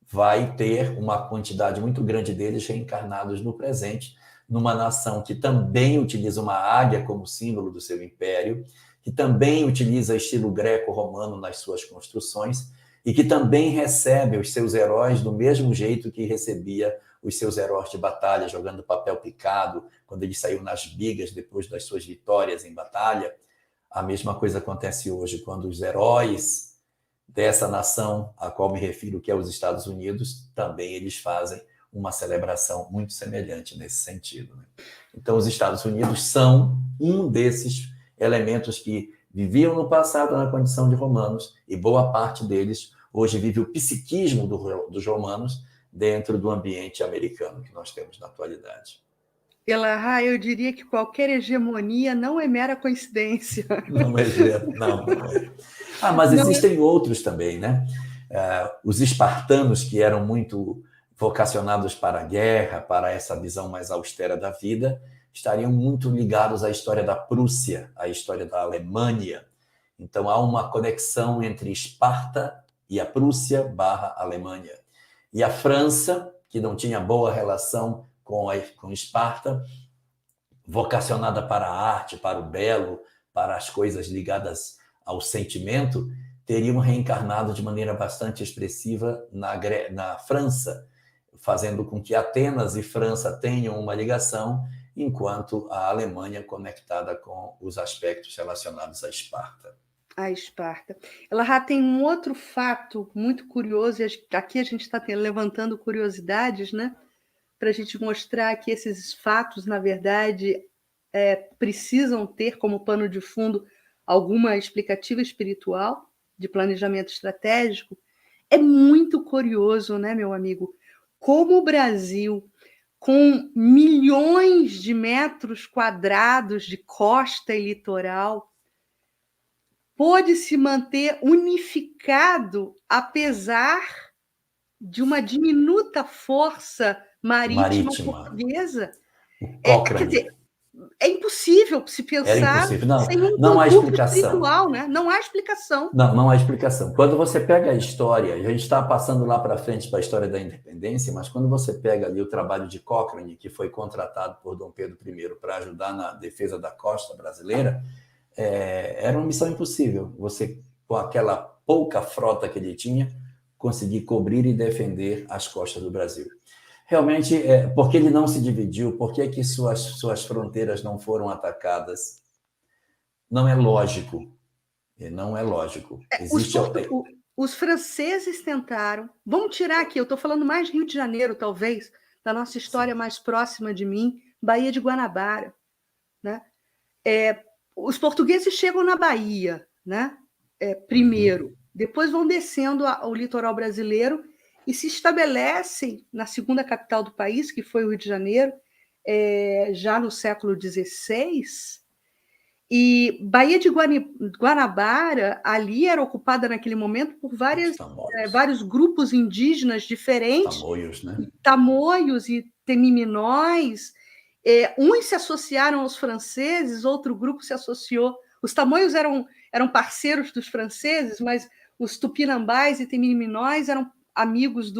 vai ter uma quantidade muito grande deles reencarnados no presente, numa nação que também utiliza uma águia como símbolo do seu império, que também utiliza estilo greco-romano nas suas construções e que também recebe os seus heróis do mesmo jeito que recebia os seus heróis de batalha, jogando papel picado, quando eles saíram nas bigas depois das suas vitórias em batalha. A mesma coisa acontece hoje, quando os heróis dessa nação, a qual me refiro, que é os Estados Unidos, também eles fazem uma celebração muito semelhante nesse sentido, né? Então, os Estados Unidos são um desses elementos que viviam no passado na condição de romanos, e boa parte deles hoje vive o psiquismo dos romanos dentro do ambiente americano que nós temos na atualidade. Elahá, eu diria que qualquer hegemonia não é mera coincidência. Não é. Mas existem outros também, né? Os espartanos, que eram muito vocacionados para a guerra, para essa visão mais austera da vida, estariam muito ligados à história da Prússia, à história da Alemanha. Então, há uma conexão entre Esparta e a Prússia / Alemanha. E a França, que não tinha boa relação com Esparta, vocacionada para a arte, para o belo, para as coisas ligadas ao sentimento, teriam reencarnado de maneira bastante expressiva na França, fazendo com que Atenas e França tenham uma ligação, enquanto a Alemanha conectada com os aspectos relacionados a Esparta. a Esparta. Ela já tem um outro fato muito curioso, e aqui a gente está levantando curiosidades, né? Para a gente mostrar que esses fatos, na verdade, precisam ter como pano de fundo alguma explicativa espiritual de planejamento estratégico. É muito curioso, né, meu amigo, como o Brasil, com milhões de metros quadrados de costa e litoral, pôde se manter unificado apesar de uma diminuta força marítima portuguesa. Quer dizer, é impossível se pensar. Era impossível. Não, sem um não há explicação. Espiritual, né? Não há explicação. Não há explicação. Quando você pega a história, a gente está passando lá para frente para a história da independência, mas quando você pega ali o trabalho de Cochrane, que foi contratado por Dom Pedro I para ajudar na defesa da costa brasileira, era uma missão impossível. Você, com aquela pouca frota que ele tinha, conseguir cobrir e defender as costas do Brasil. Realmente, por que ele não se dividiu? Por que que suas fronteiras não foram atacadas? Não é lógico. Não é lógico. Os franceses tentaram. Vamos tirar aqui, eu estou falando mais de Rio de Janeiro, talvez, da nossa história mais próxima de mim, Baía de Guanabara. Né? Os portugueses chegam na Bahia, né? Primeiro, depois vão descendo o litoral brasileiro e se estabelecem na segunda capital do país, que foi o Rio de Janeiro, já no século XVI. E Baía de Guanabara, ali era ocupada naquele momento por vários grupos indígenas diferentes. Tamoios, né? Tamoios e temiminóis. Uns se associaram aos franceses, outro grupo se associou. Os tamoios eram parceiros dos franceses, mas os tupinambás e temiminóis eram amigos,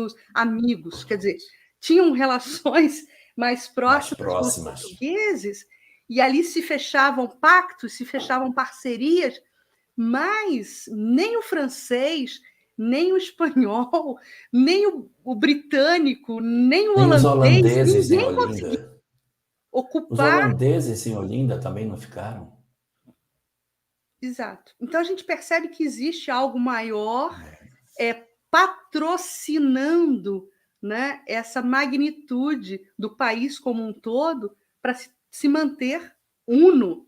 quer dizer, tinham relações mais próximas com os portugueses, e ali se fechavam pactos, se fechavam parcerias, mas nem o francês, nem o espanhol, nem o britânico, nem o holandês, os holandeses ninguém conseguiu ocupar. Os holandeses em Olinda também não ficaram? Exato. Então a gente percebe que existe algo maior patrocinando, né, essa magnitude do país como um todo para se manter uno,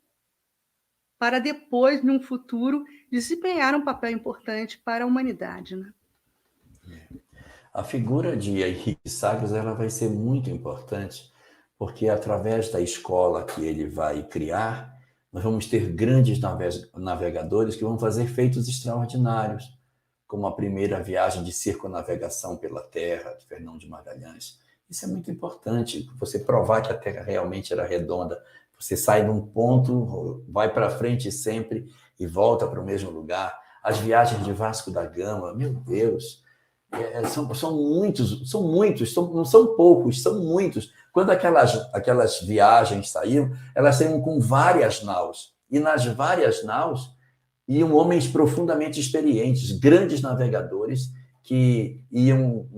para depois, num futuro, desempenhar um papel importante para a humanidade. Né? A figura de Henrique Sagres ela vai ser muito importante, porque através da escola que ele vai criar, nós vamos ter grandes navegadores que vão fazer feitos extraordinários, como a primeira viagem de circunnavegação pela Terra, de Fernão de Magalhães. Isso é muito importante, você provar que a Terra realmente era redonda. Você sai de um ponto, vai para frente sempre e volta para o mesmo lugar. As viagens de Vasco da Gama, meu Deus, são muitos, não são poucos, são muitos. Quando aquelas viagens saíam, elas saíam com várias naus. E nas várias naus iam homens profundamente experientes, grandes navegadores, que iam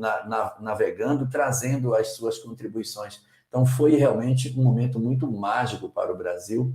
navegando, trazendo as suas contribuições. Então, foi realmente um momento muito mágico para o Brasil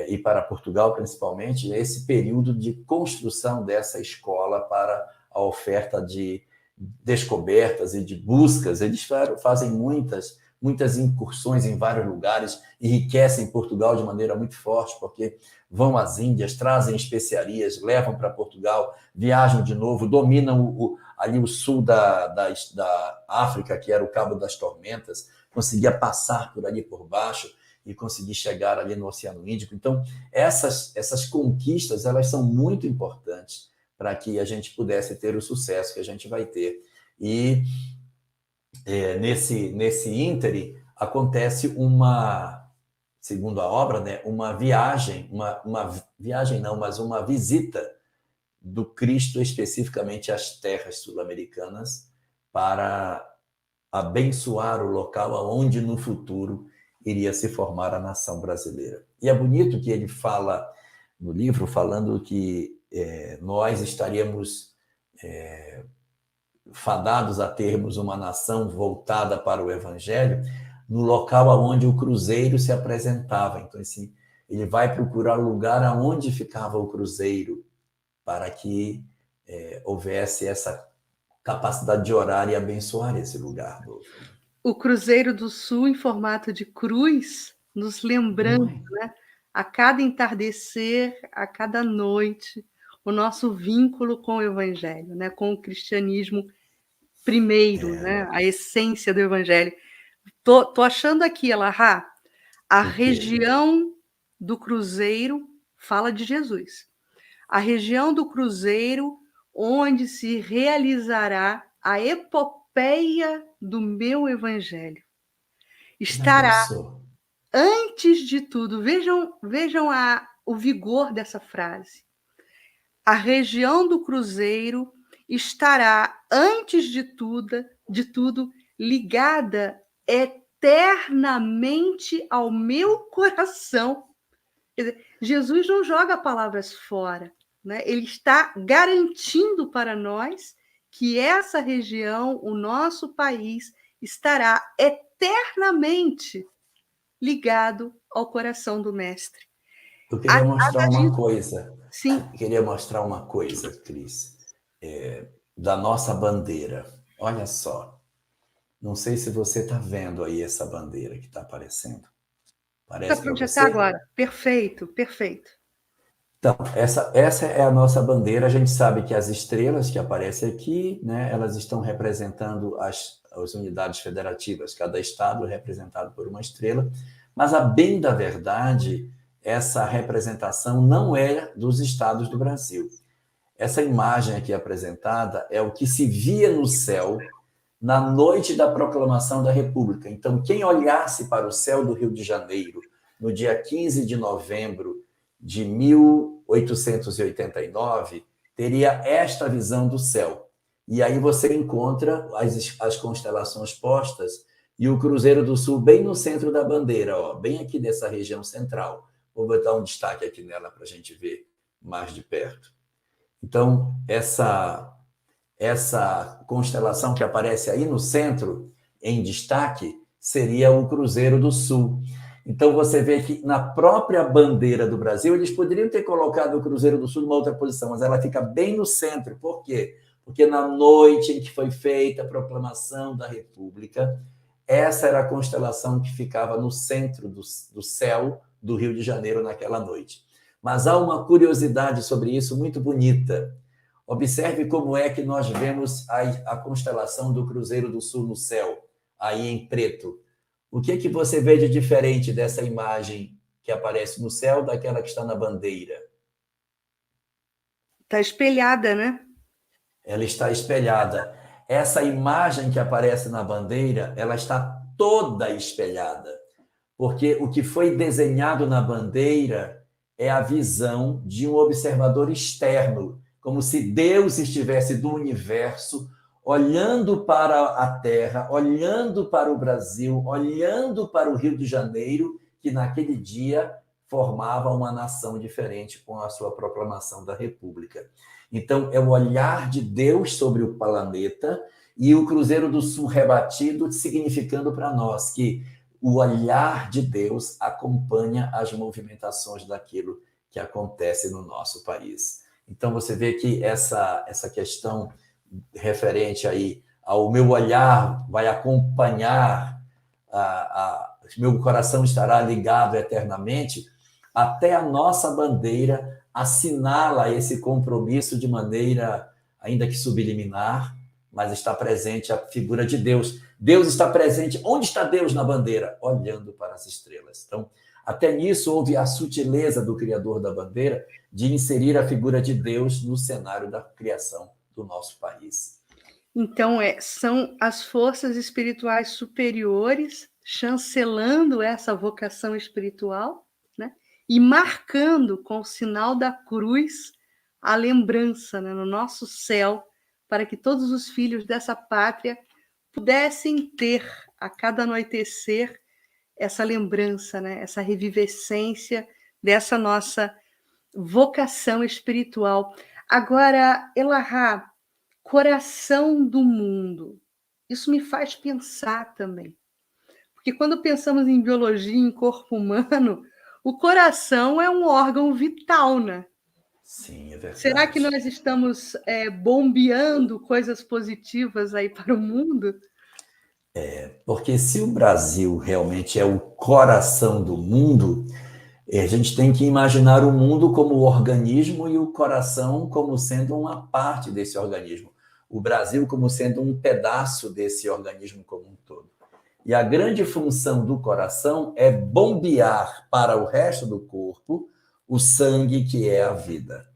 e para Portugal, principalmente, esse período de construção dessa escola para a oferta de descobertas e de buscas. Eles fazem muitas incursões em vários lugares, enriquecem Portugal de maneira muito forte, porque vão às Índias, trazem especiarias, levam para Portugal, viajam de novo, dominam ali o sul da África, que era o Cabo das Tormentas, conseguia passar por ali por baixo e conseguir chegar ali no Oceano Índico. Então, essas conquistas, elas são muito importantes para que a gente pudesse ter o sucesso que a gente vai ter. E nesse ínterim acontece segundo a obra, né, uma visita do Cristo especificamente às terras sul-americanas para abençoar o local onde no futuro iria se formar a nação brasileira. E é bonito que ele fala no livro, falando que nós estaríamos fadados a termos uma nação voltada para o Evangelho no local onde o cruzeiro se apresentava. Então, assim, ele vai procurar o lugar aonde ficava o cruzeiro para que houvesse essa capacidade de orar e abençoar esse lugar novo. O Cruzeiro do Sul, em formato de cruz, nos lembrando, né, a cada entardecer, a cada noite, o nosso vínculo com o Evangelho, né, com o cristianismo primeiro, né, a essência do Evangelho. Tô achando aqui, Elahá, a região do Cruzeiro fala de Jesus. A região do Cruzeiro onde se realizará a epopeia do meu Evangelho. Estará, antes de tudo, vejam o vigor dessa frase. A região do Cruzeiro estará, antes de tudo, ligada eternamente ao meu coração. Quer dizer, Jesus não joga palavras fora, né? Ele está garantindo para nós que essa região, o nosso país, estará eternamente ligado ao coração do Mestre. Eu queria mostrar uma coisa. Sim. Eu queria mostrar uma coisa, Cris, da nossa bandeira. Olha só. Não sei se você está vendo aí essa bandeira que está aparecendo. Parece para projetar agora. Perfeito, perfeito. Então, essa é a nossa bandeira. A gente sabe que as estrelas que aparecem aqui, né, elas estão representando as unidades federativas. Cada estado é representado por uma estrela. Mas, a bem da verdade, essa representação não é dos estados do Brasil. Essa imagem aqui apresentada é o que se via no céu na noite da proclamação da República. Então, quem olhasse para o céu do Rio de Janeiro, no dia 15 de novembro de 1889, teria esta visão do céu. E aí você encontra as constelações postas e o Cruzeiro do Sul bem no centro da bandeira, ó, bem aqui dessa região central. Vou botar um destaque aqui nela para a gente ver mais de perto. Então, essa constelação que aparece aí no centro, em destaque, seria o Cruzeiro do Sul. Então, você vê que na própria bandeira do Brasil, eles poderiam ter colocado o Cruzeiro do Sul numa outra posição, mas ela fica bem no centro. Por quê? Porque na noite em que foi feita a proclamação da República, essa era a constelação que ficava no centro do céu do Rio de Janeiro naquela noite. Mas há uma curiosidade sobre isso muito bonita. Observe como é que nós vemos a constelação do Cruzeiro do Sul no céu, aí em preto. O que você vê de diferente dessa imagem que aparece no céu daquela que está na bandeira? Está espelhada, né? Ela está espelhada. Essa imagem que aparece na bandeira, ela está toda espelhada, porque o que foi desenhado na bandeira é a visão de um observador externo, como se Deus estivesse do universo, olhando para a Terra, olhando para o Brasil, olhando para o Rio de Janeiro, que naquele dia formava uma nação diferente com a sua proclamação da República. Então, é o olhar de Deus sobre o planeta e o Cruzeiro do Sul rebatido, significando para nós que o olhar de Deus acompanha as movimentações daquilo que acontece no nosso país. Então, você vê que essa questão referente aí ao meu olhar vai acompanhar, meu coração estará ligado eternamente, até a nossa bandeira assinala esse compromisso de maneira, ainda que subliminar, mas está presente a figura de Deus. Deus está presente. Onde está Deus na bandeira? Olhando para as estrelas. Então, até nisso houve a sutileza do criador da bandeira de inserir a figura de Deus no cenário da criação do nosso país. Então, são as forças espirituais superiores chancelando essa vocação espiritual, né? E marcando com o sinal da cruz a lembrança, né, no nosso céu, para que todos os filhos dessa pátria pudessem ter, a cada anoitecer, essa lembrança, né, essa revivescência dessa nossa vocação espiritual. Agora, Elahá, coração do mundo. Isso me faz pensar também. Porque quando pensamos em biologia, em corpo humano, o coração é um órgão vital, né? Sim, é verdade. Será que nós estamos bombeando coisas positivas aí para o mundo? Porque se o Brasil realmente é o coração do mundo, a gente tem que imaginar o mundo como organismo e o coração como sendo uma parte desse organismo. O Brasil como sendo um pedaço desse organismo como um todo. E a grande função do coração é bombear para o resto do corpo o sangue que é a vida.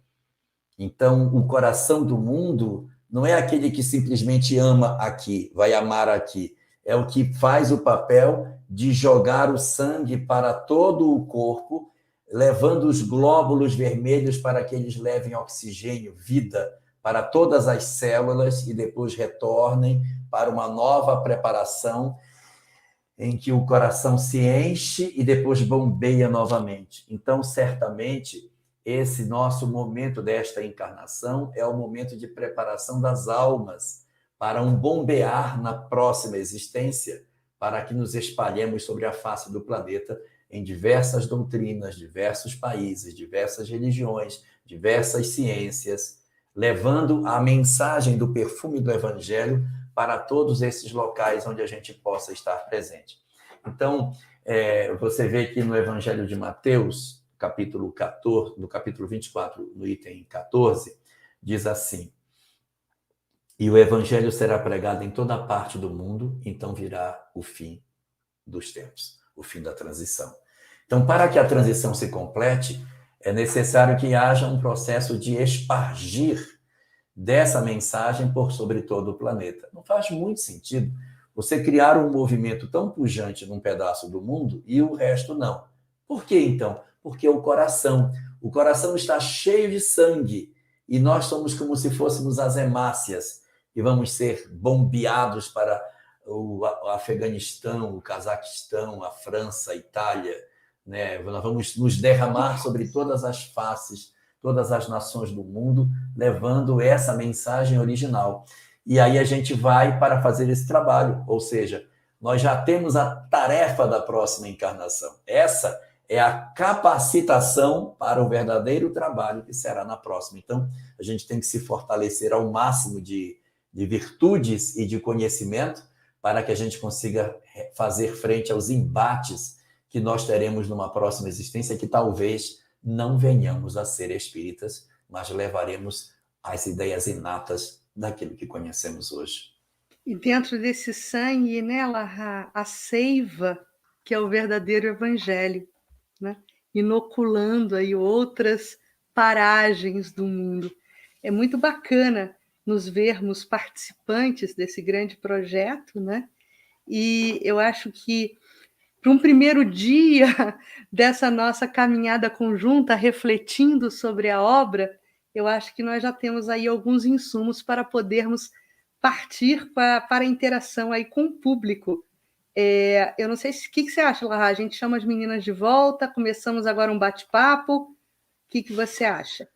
Então, o coração do mundo não é aquele que simplesmente ama aqui, vai amar aqui. É o que faz o papel de jogar o sangue para todo o corpo, levando os glóbulos vermelhos para que eles levem oxigênio, vida, para todas as células e depois retornem para uma nova preparação em que o coração se enche e depois bombeia novamente. Então, certamente, esse nosso momento desta encarnação é o momento de preparação das almas para um bombear na próxima existência, para que nos espalhemos sobre a face do planeta em diversas doutrinas, diversos países, diversas religiões, diversas ciências, levando a mensagem do perfume do Evangelho para todos esses locais onde a gente possa estar presente. Então, você vê que no Evangelho de Mateus, capítulo 14, no capítulo 24, no item 14, diz assim: e o Evangelho será pregado em toda parte do mundo, então virá o fim dos tempos, o fim da transição. Então, para que a transição se complete, é necessário que haja um processo de espargir dessa mensagem por sobre todo o planeta. Não faz muito sentido você criar um movimento tão pujante num pedaço do mundo e o resto não. Por que, então? Porque o coração está cheio de sangue e nós somos como se fôssemos as hemácias e vamos ser bombeados para o Afeganistão, o Cazaquistão, a França, a Itália, né? Nós vamos nos derramar sobre todas as faces, todas as nações do mundo, levando essa mensagem original. E aí a gente vai para fazer esse trabalho, ou seja, nós já temos a tarefa da próxima encarnação. Essa é a capacitação para o verdadeiro trabalho que será na próxima. Então, a gente tem que se fortalecer ao máximo de virtudes e de conhecimento para que a gente consiga fazer frente aos embates que nós teremos numa próxima existência, que talvez não venhamos a ser espíritas, mas levaremos as ideias inatas daquilo que conhecemos hoje. E dentro desse sangue, né, Larra, a seiva, que é o verdadeiro evangelho, né? Inoculando aí outras paragens do mundo. É muito bacana nos vermos participantes desse grande projeto, né? E eu acho que para um primeiro dia dessa nossa caminhada conjunta, refletindo sobre a obra, eu acho que nós já temos aí alguns insumos para podermos partir para a interação aí com o público. Eu não sei o que você acha, Larra? A gente chama as meninas de volta, começamos agora um bate-papo. O que você acha?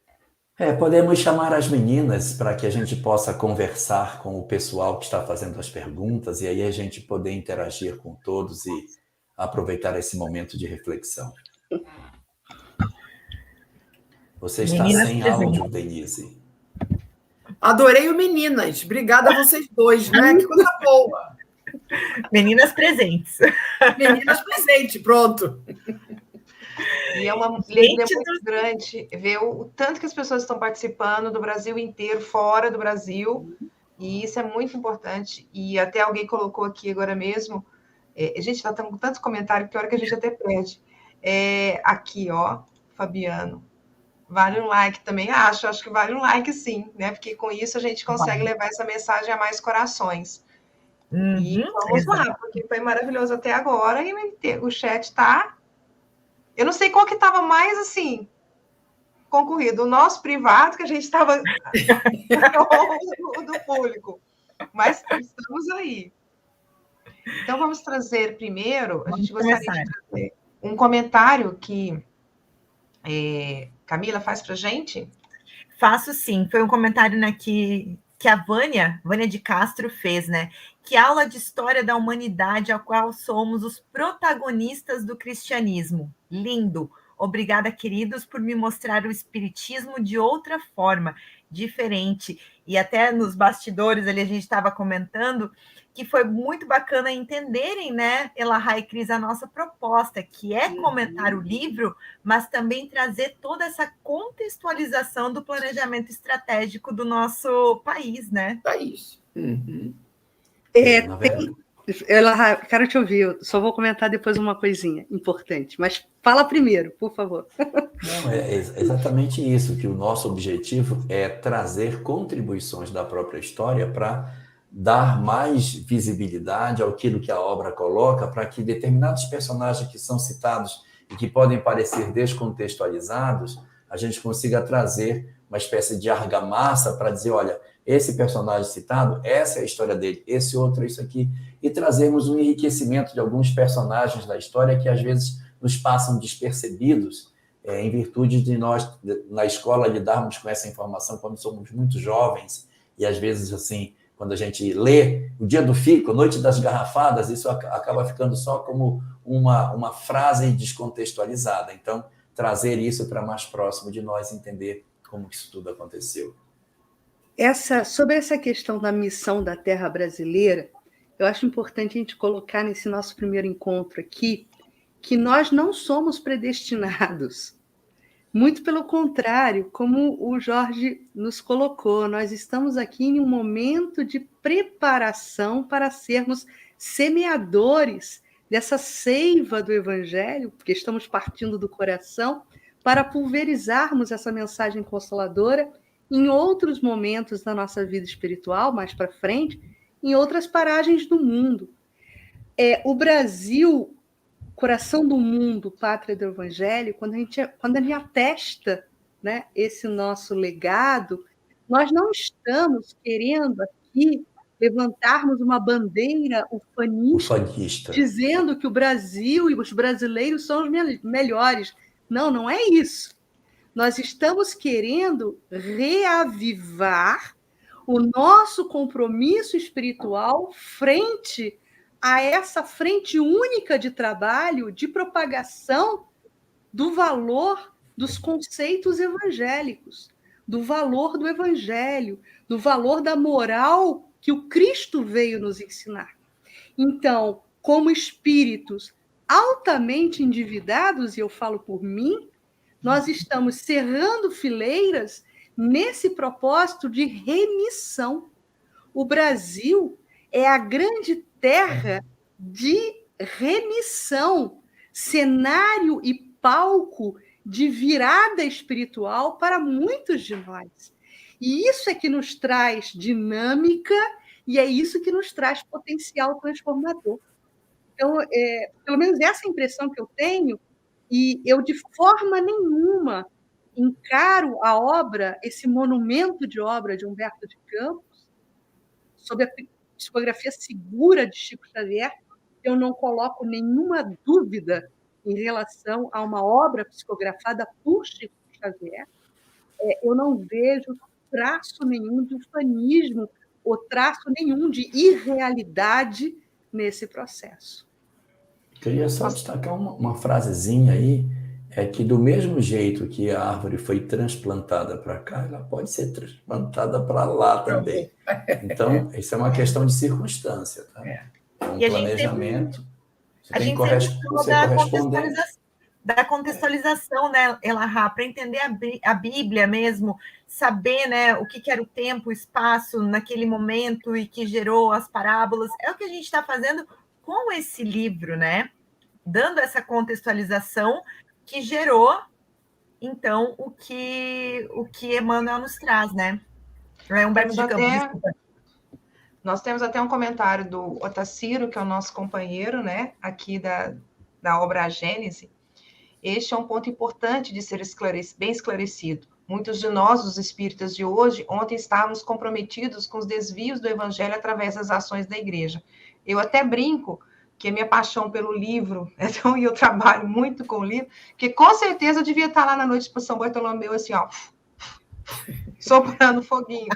Podemos chamar as meninas para que a gente possa conversar com o pessoal que está fazendo as perguntas e aí a gente poder interagir com todos e aproveitar esse momento de reflexão. Você está Meninas sem presentes. áudio, Denise. Adorei o Meninas. Obrigada a vocês dois, né? Que coisa boa. Meninas presentes. Meninas presentes, pronto. E é uma alegria muito grande ver o tanto que as pessoas estão participando do Brasil inteiro, fora do Brasil, e isso é muito importante. E até alguém colocou aqui agora mesmo, a gente está com tantos comentários que a hora que a gente até perde. Aqui, ó, Fabiano, vale um like também? Acho que vale um like sim, né? Porque com isso a gente consegue levar essa mensagem a mais corações. E vamos lá, porque foi maravilhoso até agora, e o chat está... Eu não sei qual que estava mais, assim, concorrido. O nosso privado, que a gente estava... o do público. Mas estamos aí. Então, vamos trazer primeiro... A gente gostaria de trazer um comentário que Camila faz para a gente. Faço sim. Foi um comentário, né, que a Vânia de Castro fez, né? Que aula de história da humanidade a qual somos os protagonistas do cristianismo. Lindo. Obrigada, queridos, por me mostrar o espiritismo de outra forma, diferente. E até nos bastidores ali a gente estava comentando que foi muito bacana entenderem, né, Elahá e Cris, a nossa proposta, que é comentar o livro, mas também trazer toda essa contextualização do planejamento estratégico do nosso país, né? País. Elahá, quero te ouvir, eu só vou comentar depois uma coisinha importante, mas fala primeiro, por favor. Não, é exatamente isso, que o nosso objetivo é trazer contribuições da própria história para dar mais visibilidade àquilo que a obra coloca, para que determinados personagens que são citados e que podem parecer descontextualizados, a gente consiga trazer uma espécie de argamassa para dizer, olha, esse personagem citado, essa é a história dele, esse outro, isso aqui, e trazermos um enriquecimento de alguns personagens da história que às vezes nos passam despercebidos, em virtude de nós, na escola, lidarmos com essa informação quando somos muito jovens, e às vezes, assim, quando a gente lê o dia do fico, noite das garrafadas, isso acaba ficando só como uma frase descontextualizada. Então, trazer isso para mais próximo de nós, entender como isso tudo aconteceu. Sobre essa questão da missão da Terra brasileira, eu acho importante a gente colocar nesse nosso primeiro encontro aqui que nós não somos predestinados. Muito pelo contrário, como o Jorge nos colocou, nós estamos aqui em um momento de preparação para sermos semeadores dessa seiva do Evangelho, porque estamos partindo do coração, para pulverizarmos essa mensagem consoladora em outros momentos da nossa vida espiritual, mais para frente, em outras paragens do mundo. O Brasil, coração do mundo, pátria do Evangelho, quando a gente atesta, né, esse nosso legado, nós não estamos querendo aqui levantarmos uma bandeira ufanista, dizendo que o Brasil e os brasileiros são os melhores. Não, não é isso. Nós estamos querendo reavivar o nosso compromisso espiritual frente a essa frente única de trabalho, de propagação do valor dos conceitos evangélicos, do valor do Evangelho, do valor da moral que o Cristo veio nos ensinar. Então, como espíritos altamente endividados, e eu falo por mim, nós estamos cerrando fileiras nesse propósito de remissão. O Brasil é a grande terra de remissão, cenário e palco de virada espiritual para muitos de nós. E isso é que nos traz dinâmica e é isso que nos traz potencial transformador. Então, pelo menos essa impressão que eu tenho, e eu de forma nenhuma encaro a obra, esse monumento de obra de Humberto de Campos, sob a psicografia segura de Chico Xavier, eu não coloco nenhuma dúvida em relação a uma obra psicografada por Chico Xavier. Eu não vejo traço nenhum de ufanismo ou traço nenhum de irrealidade nesse processo. Queria só destacar uma frasezinha aí, que do mesmo jeito que a árvore foi transplantada para cá, ela pode ser transplantada para lá também. Então, isso é uma questão de circunstância, tá? Um planejamento. Você tem que corresponder. Da contextualização, né, Elahá, para entender a Bíblia mesmo, saber, né, o que era o tempo, o espaço naquele momento e que gerou as parábolas. É o que a gente está fazendo com esse livro, né? Dando essa contextualização que gerou, então, o que Emmanuel nos traz, né? Humberto de Campos, desculpa. Nós temos até um comentário do Otacílio, que é o nosso companheiro, né, aqui da obra A Gênese. Este é um ponto importante de ser bem esclarecido. Muitos de nós, os espíritas de hoje, ontem estávamos comprometidos com os desvios do Evangelho através das ações da igreja. Eu até brinco que a minha paixão pelo livro, então, e eu trabalho muito com o livro, que com certeza eu devia estar lá na noite para São Bartolomeu, assim, ó, soprando foguinho.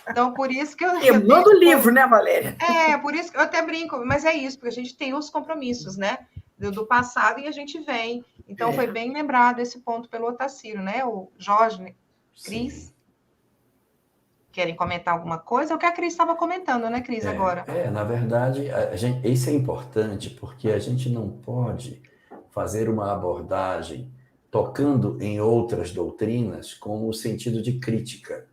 Então, por isso que eu... Queimando o livro, né, Valéria? Por isso que eu até brinco, mas é isso, porque a gente tem os compromissos, né? do passado e a gente vem. Então, foi bem lembrado esse ponto pelo Otacílio, né? O Jorge, Cris, querem comentar alguma coisa? É o que a Cris estava comentando, né, Cris, agora? Na verdade, isso é importante porque a gente não pode fazer uma abordagem tocando em outras doutrinas com o sentido de crítica,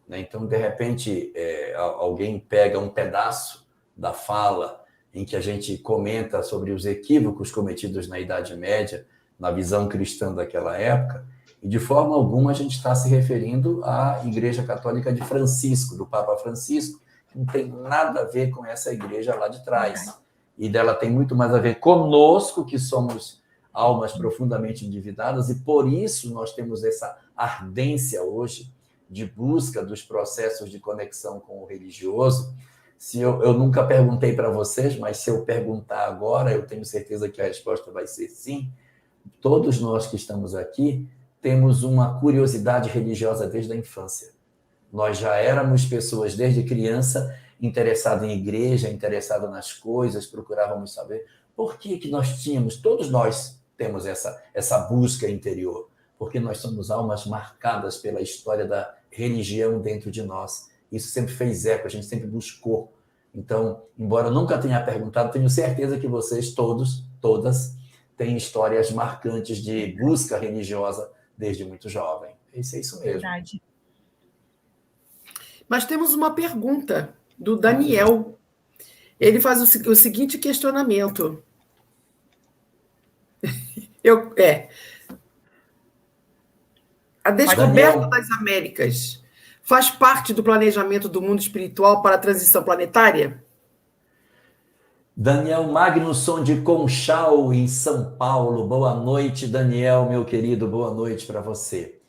né? Então, de repente, alguém pega um pedaço da fala em que a gente comenta sobre os equívocos cometidos na Idade Média, na visão cristã daquela época, e de forma alguma a gente está se referindo à Igreja Católica de Francisco, do Papa Francisco, que não tem nada a ver com essa igreja lá de trás. E dela tem muito mais a ver conosco, que somos almas profundamente endividadas, e por isso nós temos essa ardência hoje de busca dos processos de conexão com o religioso. Se eu nunca perguntei para vocês, mas se eu perguntar agora, eu tenho certeza que a resposta vai ser sim. Todos nós que estamos aqui temos uma curiosidade religiosa desde a infância. Nós já éramos pessoas desde criança interessadas em igreja, interessadas nas coisas, procurávamos saber por que nós tínhamos, todos nós temos essa busca interior, porque nós somos almas marcadas pela história da religião dentro de nós. Isso sempre fez eco, a gente sempre buscou. Então, embora eu nunca tenha perguntado, tenho certeza que vocês todas, têm histórias marcantes de busca religiosa desde muito jovem. Isso é isso mesmo. Verdade. Mas temos uma pergunta do Daniel. Ele faz o seguinte questionamento. A descoberta das Américas faz parte do planejamento do mundo espiritual para a transição planetária? Daniel Magnusson de Conchal, em São Paulo. Boa noite, Daniel, meu querido, boa noite para você.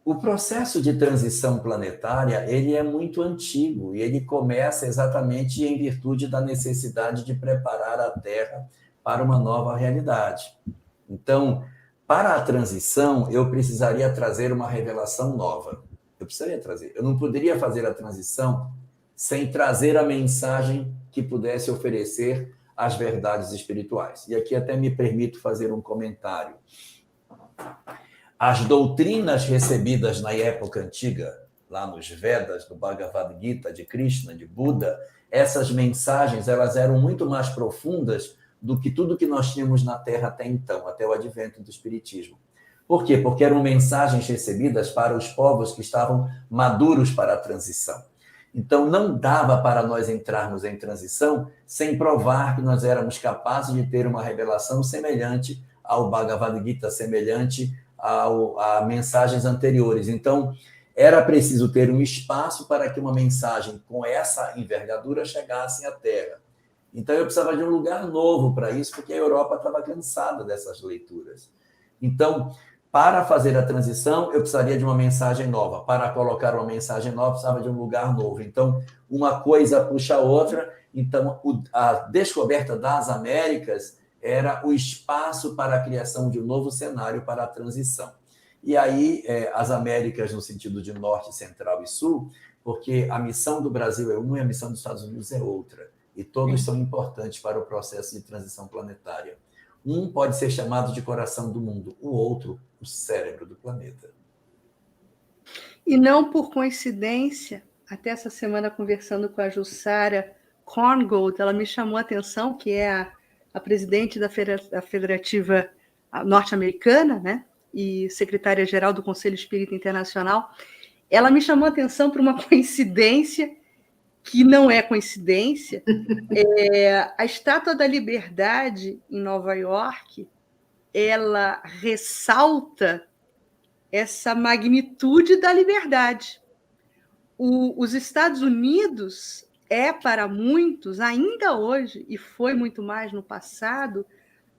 O processo de transição planetária, ele é muito antigo e ele começa exatamente em virtude da necessidade de preparar a Terra para uma nova realidade. Então, para a transição, eu precisaria trazer uma revelação nova. Eu não poderia fazer a transição sem trazer a mensagem que pudesse oferecer as verdades espirituais. E aqui até me permito fazer um comentário. As doutrinas recebidas na época antiga, lá nos Vedas, do Bhagavad Gita, de Krishna, de Buda, essas mensagens elas eram muito mais profundas do que tudo que nós tínhamos na Terra até então, até o advento do Espiritismo. Por quê? Porque eram mensagens recebidas para os povos que estavam maduros para a transição. Então, não dava para nós entrarmos em transição sem provar que nós éramos capazes de ter uma revelação semelhante ao Bhagavad Gita, semelhante a mensagens anteriores. Então, era preciso ter um espaço para que uma mensagem com essa envergadura chegasse à Terra. Então, eu precisava de um lugar novo para isso, porque a Europa estava cansada dessas leituras. Então, para fazer a transição, eu precisaria de uma mensagem nova. Para colocar uma mensagem nova, eu precisava de um lugar novo. Então, uma coisa puxa a outra. Então, a descoberta das Américas era o espaço para a criação de um novo cenário para a transição. E aí, as Américas no sentido de norte, central e sul, porque a missão do Brasil é uma e a missão dos Estados Unidos é outra. E todos são importantes para o processo de transição planetária. Um pode ser chamado de coração do mundo, o outro, o cérebro do planeta. E não por coincidência, até essa semana conversando com a Jussara Korngold, ela me chamou a atenção, que é a presidente da Federativa Norte-Americana, né, e secretária-geral do Conselho Espírita Internacional. Ela me chamou a atenção para uma coincidência que não é coincidência. A Estátua da Liberdade em Nova York, ela ressalta essa magnitude da liberdade. Os Estados Unidos para muitos, ainda hoje, e foi muito mais no passado,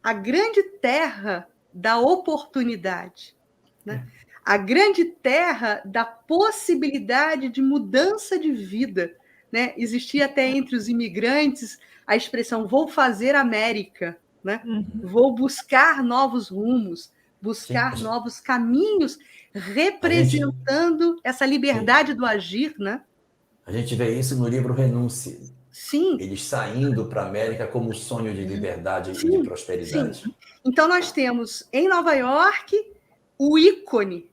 a grande terra da oportunidade, né? A grande terra da possibilidade de mudança de vida, né? Existia até entre os imigrantes a expressão "vou fazer América", né? Vou buscar novos rumos, buscar novos caminhos, representando essa liberdade do agir, né? A gente vê isso no livro Renúncia. Sim. Eles saindo para a América como um sonho de liberdade e de prosperidade. Sim. Então, nós temos em Nova York o ícone,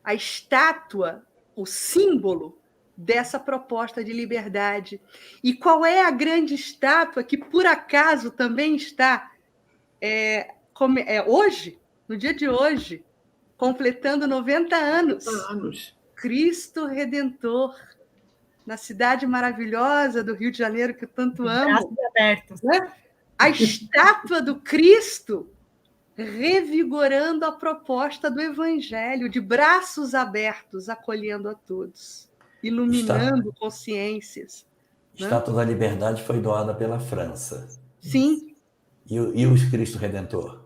a estátua, o símbolo dessa proposta de liberdade. E qual é a grande estátua que, por acaso, também está hoje, no dia de hoje, completando 90 anos? Cristo Redentor, na cidade maravilhosa do Rio de Janeiro, que eu tanto amo. Braços abertos. Né? A estátua do Cristo revigorando a proposta do Evangelho, de braços abertos, acolhendo a todos, iluminando consciências. Estátua da Liberdade foi doada pela França. Sim. E o Cristo Redentor?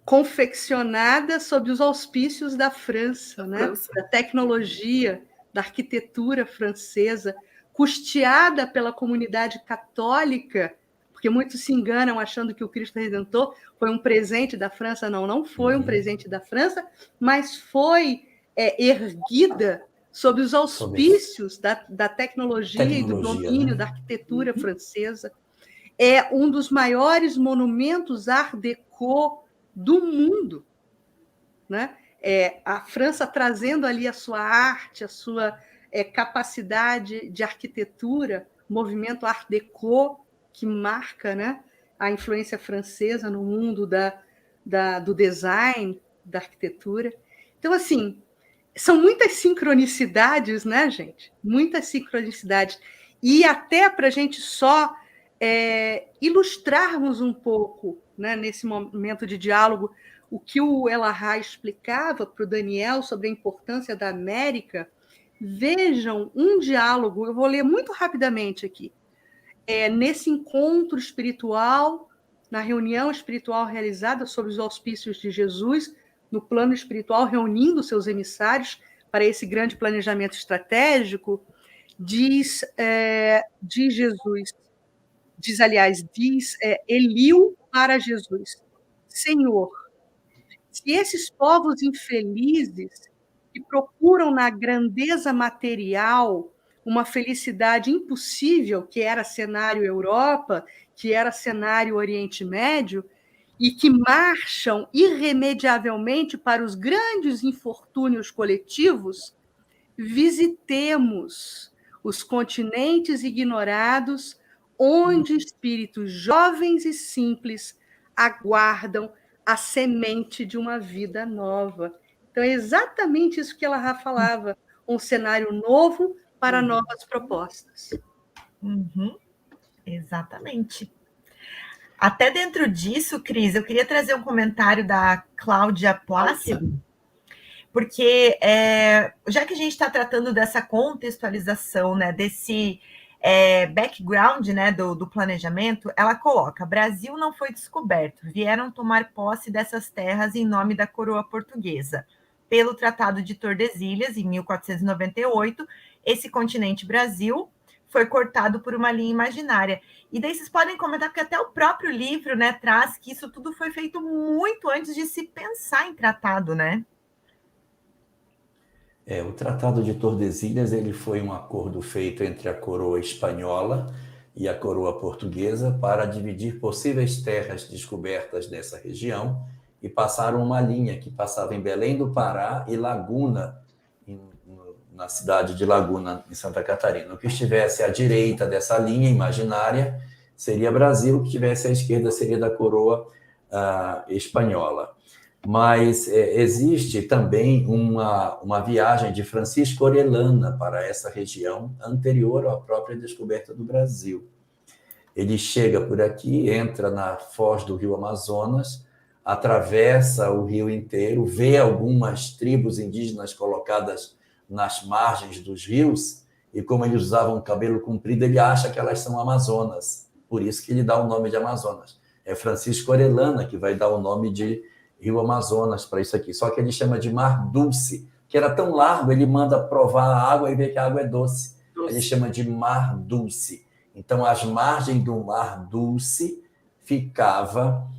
Confeccionada sob os auspícios da França, né? Da tecnologia, da arquitetura francesa, custeada pela comunidade católica, porque muitos se enganam achando que o Cristo Redentor foi um presente da França. Não foi um presente da França, mas foi erguida sob os auspícios da tecnologia e do domínio, né? Da arquitetura francesa. É um dos maiores monumentos Art Deco do mundo, né? A França trazendo ali a sua arte, a sua capacidade de arquitetura, movimento Art Deco, que marca, né, a influência francesa no mundo do design, da arquitetura. Então, assim, são muitas sincronicidades, né, gente? Muitas sincronicidades. E até para a gente só ilustrarmos um pouco, né, nesse momento de diálogo, o que o Elahá explicava para o Daniel sobre a importância da América, vejam um diálogo, eu vou ler muito rapidamente aqui, nesse encontro espiritual, na reunião espiritual realizada sob os auspícios de Jesus, no plano espiritual, reunindo seus emissários para esse grande planejamento estratégico, diz Jesus, diz Eliú para Jesus: Senhor, se esses povos infelizes que procuram na grandeza material uma felicidade impossível, que era cenário Europa, que era cenário Oriente Médio, e que marcham irremediavelmente para os grandes infortúnios coletivos, visitemos os continentes ignorados, onde espíritos jovens e simples aguardam a semente de uma vida nova. Então, é exatamente isso que ela falava, um cenário novo para novas propostas. Exatamente. Até dentro disso, Cris, eu queria trazer um comentário da Cláudia Plácido, porque já que a gente está tratando dessa contextualização, né, desse background, né, do planejamento, ela coloca: Brasil não foi descoberto, vieram tomar posse dessas terras em nome da coroa portuguesa. Pelo Tratado de Tordesilhas, em 1498, esse continente Brasil foi cortado por uma linha imaginária. E daí vocês podem comentar, porque até o próprio livro, né, traz que isso tudo foi feito muito antes de se pensar em tratado, né? O Tratado de Tordesilhas ele foi um acordo feito entre a coroa espanhola e a coroa portuguesa para dividir possíveis terras descobertas dessa região, e passaram uma linha que passava em Belém do Pará e Laguna, na cidade de Laguna, em Santa Catarina. O que estivesse à direita dessa linha imaginária seria Brasil, o que estivesse à esquerda seria da coroa espanhola. Mas existe também uma viagem de Francisco Orellana para essa região, anterior à própria descoberta do Brasil. Ele chega por aqui, entra na foz do rio Amazonas, atravessa o rio inteiro, vê algumas tribos indígenas colocadas nas margens dos rios, e como eles usavam cabelo comprido, ele acha que elas são amazonas, por isso que ele dá o nome de Amazonas. É Francisco Orellana que vai dar o nome de Rio Amazonas para isso aqui, só que ele chama de Mar Dulce, que era tão largo, ele manda provar a água e vê que a água é doce. Ele chama de Mar Dulce. Então, às margens do Mar Dulce ficava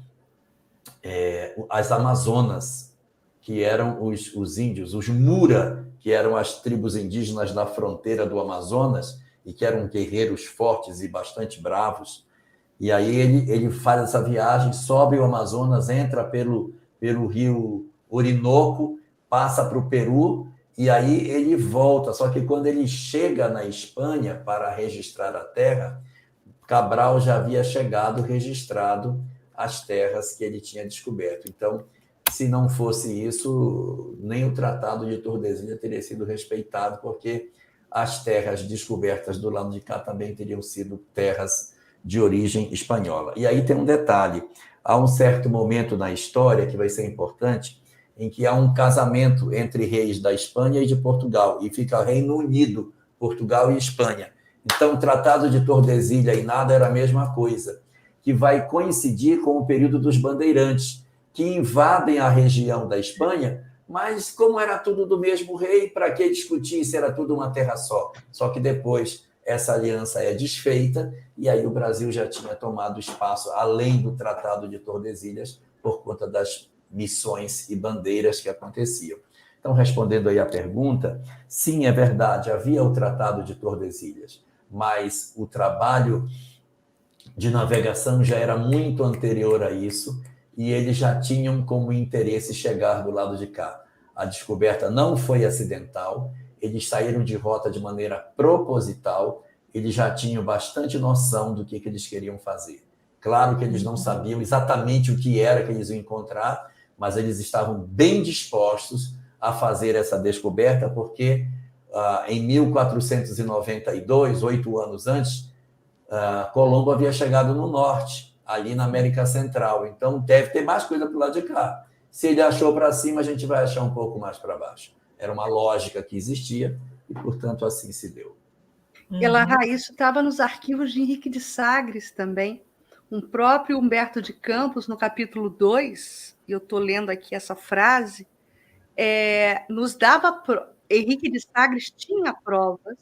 as Amazonas, que eram os índios, os Mura, que eram as tribos indígenas da fronteira do Amazonas, e que eram guerreiros fortes e bastante bravos. E aí ele faz essa viagem, sobe o Amazonas, entra pelo rio Orinoco, passa para o Peru, e aí ele volta. Só que quando ele chega na Espanha para registrar a terra, Cabral já havia chegado, registrado as terras que ele tinha descoberto. Então, se não fosse isso, nem o Tratado de Tordesilhas teria sido respeitado, porque as terras descobertas do lado de cá também teriam sido terras de origem espanhola. E aí tem um detalhe: há um certo momento na história que vai ser importante, em que há um casamento entre reis da Espanha e de Portugal, e fica Reino Unido, Portugal e Espanha. Então, o Tratado de Tordesilhas e nada era a mesma coisa, que vai coincidir com o período dos bandeirantes, que invadem a região da Espanha, mas como era tudo do mesmo rei, para que discutir se era tudo uma terra só? Só que depois essa aliança é desfeita, e aí o Brasil já tinha tomado espaço além do Tratado de Tordesilhas, por conta das missões e bandeiras que aconteciam. Então, respondendo aí a pergunta, sim, é verdade, havia o Tratado de Tordesilhas, mas o trabalho de navegação já era muito anterior a isso, e eles já tinham como interesse chegar do lado de cá. A descoberta não foi acidental, eles saíram de rota de maneira proposital, eles já tinham bastante noção do que eles queriam fazer. Claro que eles não sabiam exatamente o que era que eles iam encontrar, mas eles estavam bem dispostos a fazer essa descoberta, porque em 1492, 8 anos antes, Colombo havia chegado no norte, ali na América Central. Então, deve ter mais coisa para o lado de cá. Se ele achou para cima, a gente vai achar um pouco mais para baixo. Era uma lógica que existia e, portanto, assim se deu. Isso estava nos arquivos de Henrique de Sagres também. Um próprio Humberto de Campos, no capítulo 2, eu estou lendo aqui essa frase, nos dava... Henrique de Sagres tinha provas,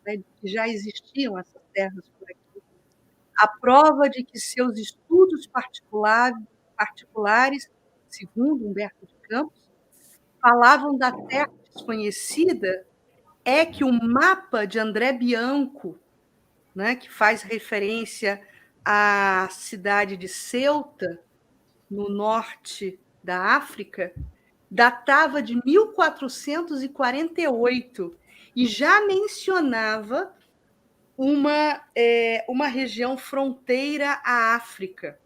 né, de que já existiam essas terras por aqui. A prova de que seus estudos particulares, segundo Humberto de Campos, falavam da terra desconhecida, é que o mapa de André Bianco, né, que faz referência à cidade de Ceuta, no norte da África, datava de 1448 e já mencionava uma região fronteira à África.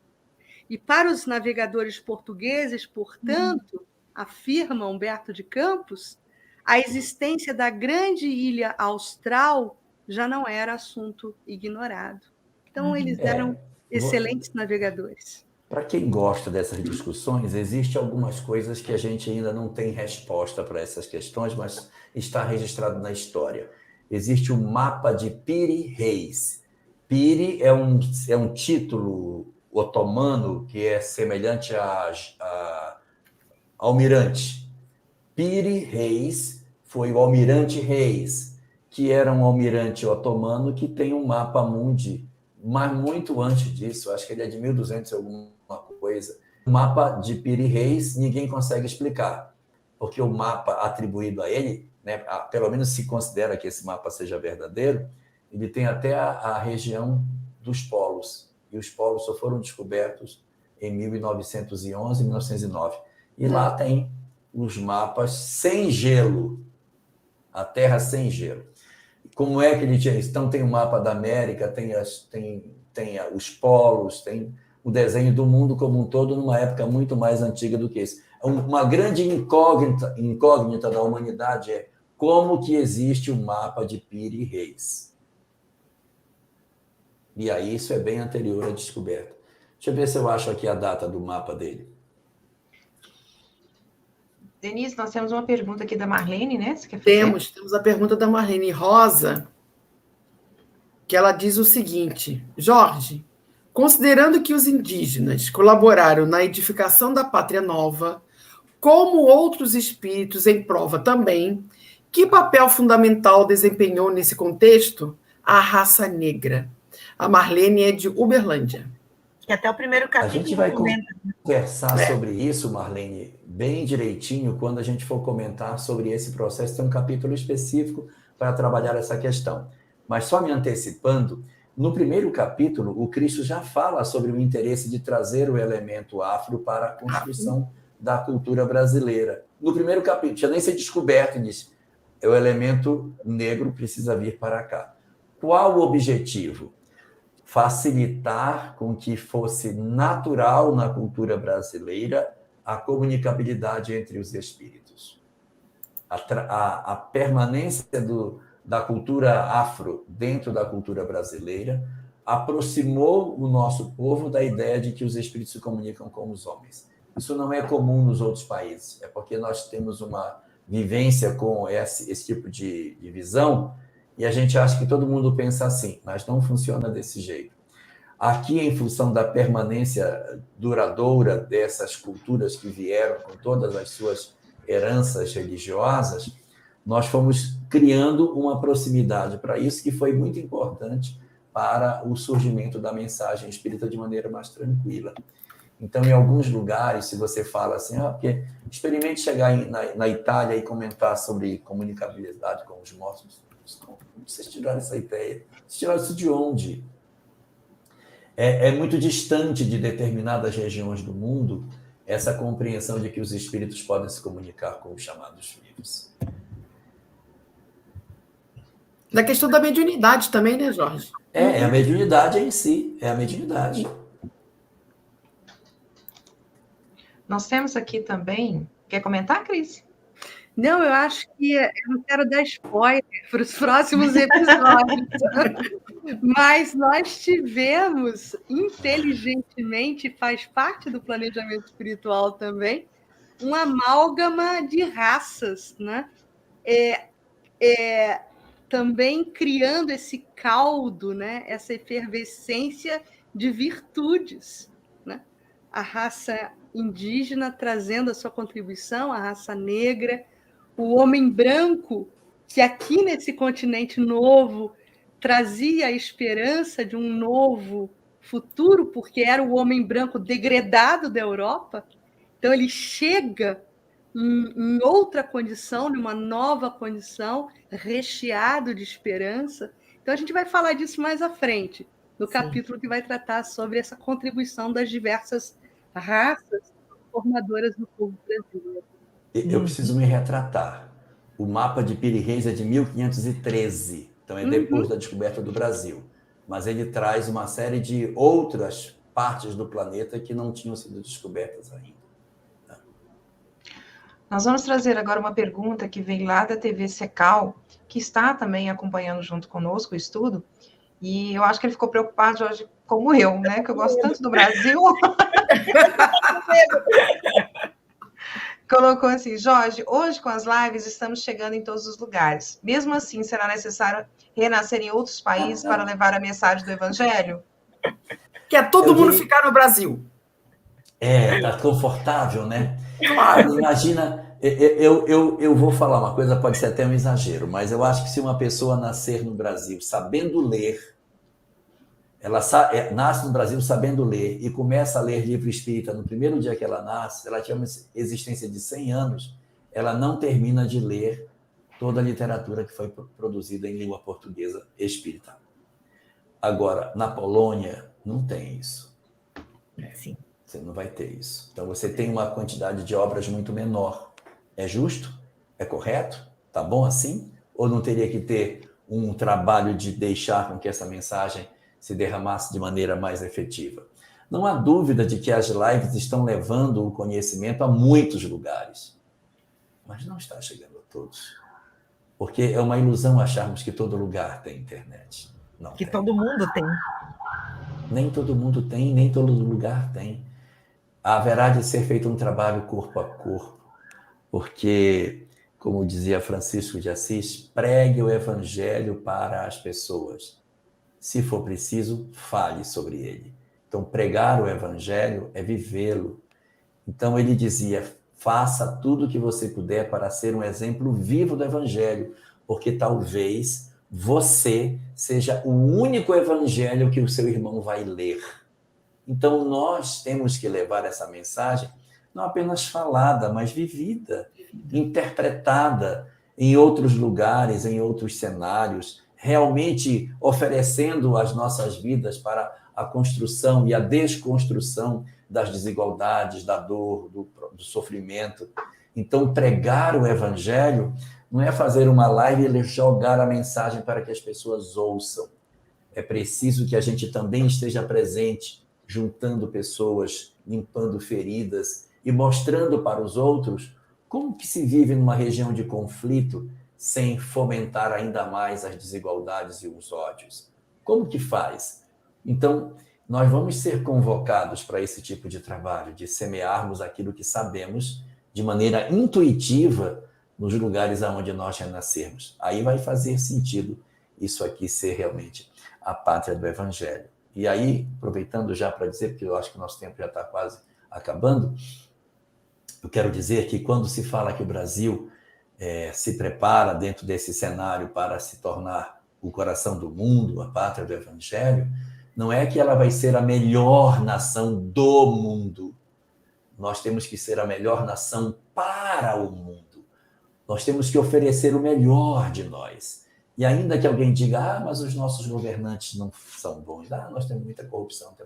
E para os navegadores portugueses, portanto, afirma Humberto de Campos, a existência da grande ilha austral já não era assunto ignorado. Então, eles eram excelentes navegadores. Para quem gosta dessas discussões, existem algumas coisas que a gente ainda não tem resposta para essas questões, mas está registrado na história. Existe o mapa de Piri Reis. Piri é um título otomano que é semelhante a almirante. Piri Reis foi o almirante Reis, que era um almirante otomano que tem um mapa mundi, mas muito antes disso, acho que ele é de 1200 alguma coisa. O mapa de Piri Reis ninguém consegue explicar, porque o mapa atribuído a ele, né, pelo menos se considera que esse mapa seja verdadeiro, ele tem até a região dos polos, e os polos só foram descobertos em 1911 e 1909. E lá tem os mapas sem gelo, a Terra sem gelo. Como é que ele tinha isso? Então tem o mapa da América, tem os polos, tem o desenho do mundo como um todo numa época muito mais antiga do que esse. Uma grande incógnita da humanidade é como que existe o mapa de Piri Reis. E aí isso é bem anterior à descoberta. Deixa eu ver se eu acho aqui a data do mapa dele. Denise, nós temos uma pergunta aqui da Marlene, né? Você quer fazer? Temos a pergunta da Marlene Rosa, que ela diz o seguinte: Jorge, considerando que os indígenas colaboraram na edificação da Pátria Nova, como outros espíritos em prova também, que papel fundamental desempenhou nesse contexto a raça negra? A Marlene é de Uberlândia. Que até o primeiro capítulo... A gente vai conversar sobre isso, Marlene, bem direitinho, quando a gente for comentar sobre esse processo. Tem um capítulo específico para trabalhar essa questão. Mas só me antecipando, no primeiro capítulo, o Cristo já fala sobre o interesse de trazer o elemento afro para a construção da cultura brasileira. No primeiro capítulo, tinha nem sido descoberto, e diz, o elemento negro precisa vir para cá. Qual o objetivo? Facilitar com que fosse natural na cultura brasileira a comunicabilidade entre os espíritos. A permanência da cultura afro dentro da cultura brasileira aproximou o nosso povo da ideia de que os espíritos se comunicam com os homens. Isso não é comum nos outros países, é porque nós temos uma vivência com esse tipo de visão e a gente acha que todo mundo pensa assim, mas não funciona desse jeito. Aqui, em função da permanência duradoura dessas culturas que vieram com todas as suas heranças religiosas, nós fomos criando uma proximidade para isso que foi muito importante para o surgimento da mensagem espírita de maneira mais tranquila. Então, em alguns lugares, se você fala assim, porque experimente chegar na Itália e comentar sobre comunicabilidade com os mortos, vocês tiraram essa ideia? Vocês tiraram isso de onde? É muito distante de determinadas regiões do mundo essa compreensão de que os espíritos podem se comunicar com os chamados vivos. Da questão da mediunidade também, né, Jorge? É a mediunidade em si, é a mediunidade. Nós temos aqui também... Quer comentar, Cris? Não, eu acho que eu não quero dar spoiler para os próximos episódios. Mas nós tivemos, inteligentemente, faz parte do planejamento espiritual também, uma amálgama de raças, né? Também criando esse caldo, né? Essa efervescência de virtudes, né? A raça indígena trazendo a sua contribuição, a raça negra, o homem branco, que aqui nesse continente novo trazia a esperança de um novo futuro, porque era o homem branco degradado da Europa. Então, ele chega em outra condição, numa nova condição, recheado de esperança. Então, a gente vai falar disso mais à frente, no capítulo que vai tratar sobre essa contribuição das diversas raças formadoras do povo brasileiro. Eu preciso me retratar. O mapa de Piri Reis é de 1513, então é depois da descoberta do Brasil. Mas ele traz uma série de outras partes do planeta que não tinham sido descobertas ainda. Nós vamos trazer agora uma pergunta que vem lá da TV Secal, que está também acompanhando junto conosco o estudo, e eu acho que ele ficou preocupado, Jorge, como eu, né? Que eu gosto tanto do Brasil. Colocou assim, Jorge, hoje com as lives estamos chegando em todos os lugares. Mesmo assim, será necessário renascer em outros países para levar a mensagem do Evangelho? Quer todo mundo ficar no Brasil. Tá confortável, né? Claro. Imagina, eu vou falar uma coisa, pode ser até um exagero, mas eu acho que se uma pessoa nascer no Brasil sabendo ler, ela nasce no Brasil sabendo ler e começa a ler livro espírita no primeiro dia que ela nasce, ela tinha uma existência de 100 anos, ela não termina de ler toda a literatura que foi produzida em língua portuguesa espírita. Agora, na Polônia, não tem isso. Sim. Você não vai ter isso. Então, você tem uma quantidade de obras muito menor. É justo? É correto? Tá bom assim? Ou não teria que ter um trabalho de deixar com que essa mensagem se derramasse de maneira mais efetiva? Não há dúvida de que as lives estão levando o conhecimento a muitos lugares, mas não está chegando a todos. Porque é uma ilusão acharmos que todo lugar tem internet. Não que tem. Todo mundo tem. Nem todo mundo tem, nem todo lugar tem. Haverá de ser feito um trabalho corpo a corpo, porque, como dizia Francisco de Assis, pregue o evangelho para as pessoas. Se for preciso, fale sobre ele. Então, pregar o evangelho é vivê-lo. Então, ele dizia, faça tudo o que você puder para ser um exemplo vivo do evangelho, porque talvez você seja o único evangelho que o seu irmão vai ler. Então, nós temos que levar essa mensagem não apenas falada, mas vivida, interpretada em outros lugares, em outros cenários. realmente oferecendo as nossas vidas para a construção e a desconstrução das desigualdades, da dor, do sofrimento. Então, pregar o evangelho não é fazer uma live e jogar a mensagem para que as pessoas ouçam. É preciso que a gente também esteja presente, juntando pessoas, limpando feridas e mostrando para os outros como que se vive numa região de conflito sem fomentar ainda mais as desigualdades e os ódios. Como que faz? Então, nós vamos ser convocados para esse tipo de trabalho, de semearmos aquilo que sabemos de maneira intuitiva nos lugares aonde nós renascermos. Aí vai fazer sentido isso aqui ser realmente a pátria do Evangelho. E aí, aproveitando já para dizer, porque eu acho que o nosso tempo já está quase acabando, eu quero dizer que quando se fala que o Brasil se prepara dentro desse cenário para se tornar o coração do mundo, a pátria do Evangelho, não é que ela vai ser a melhor nação do mundo. Nós temos que ser a melhor nação para o mundo. Nós temos que oferecer o melhor de nós. E ainda que alguém diga, mas os nossos governantes não são bons, nós temos muita corrupção.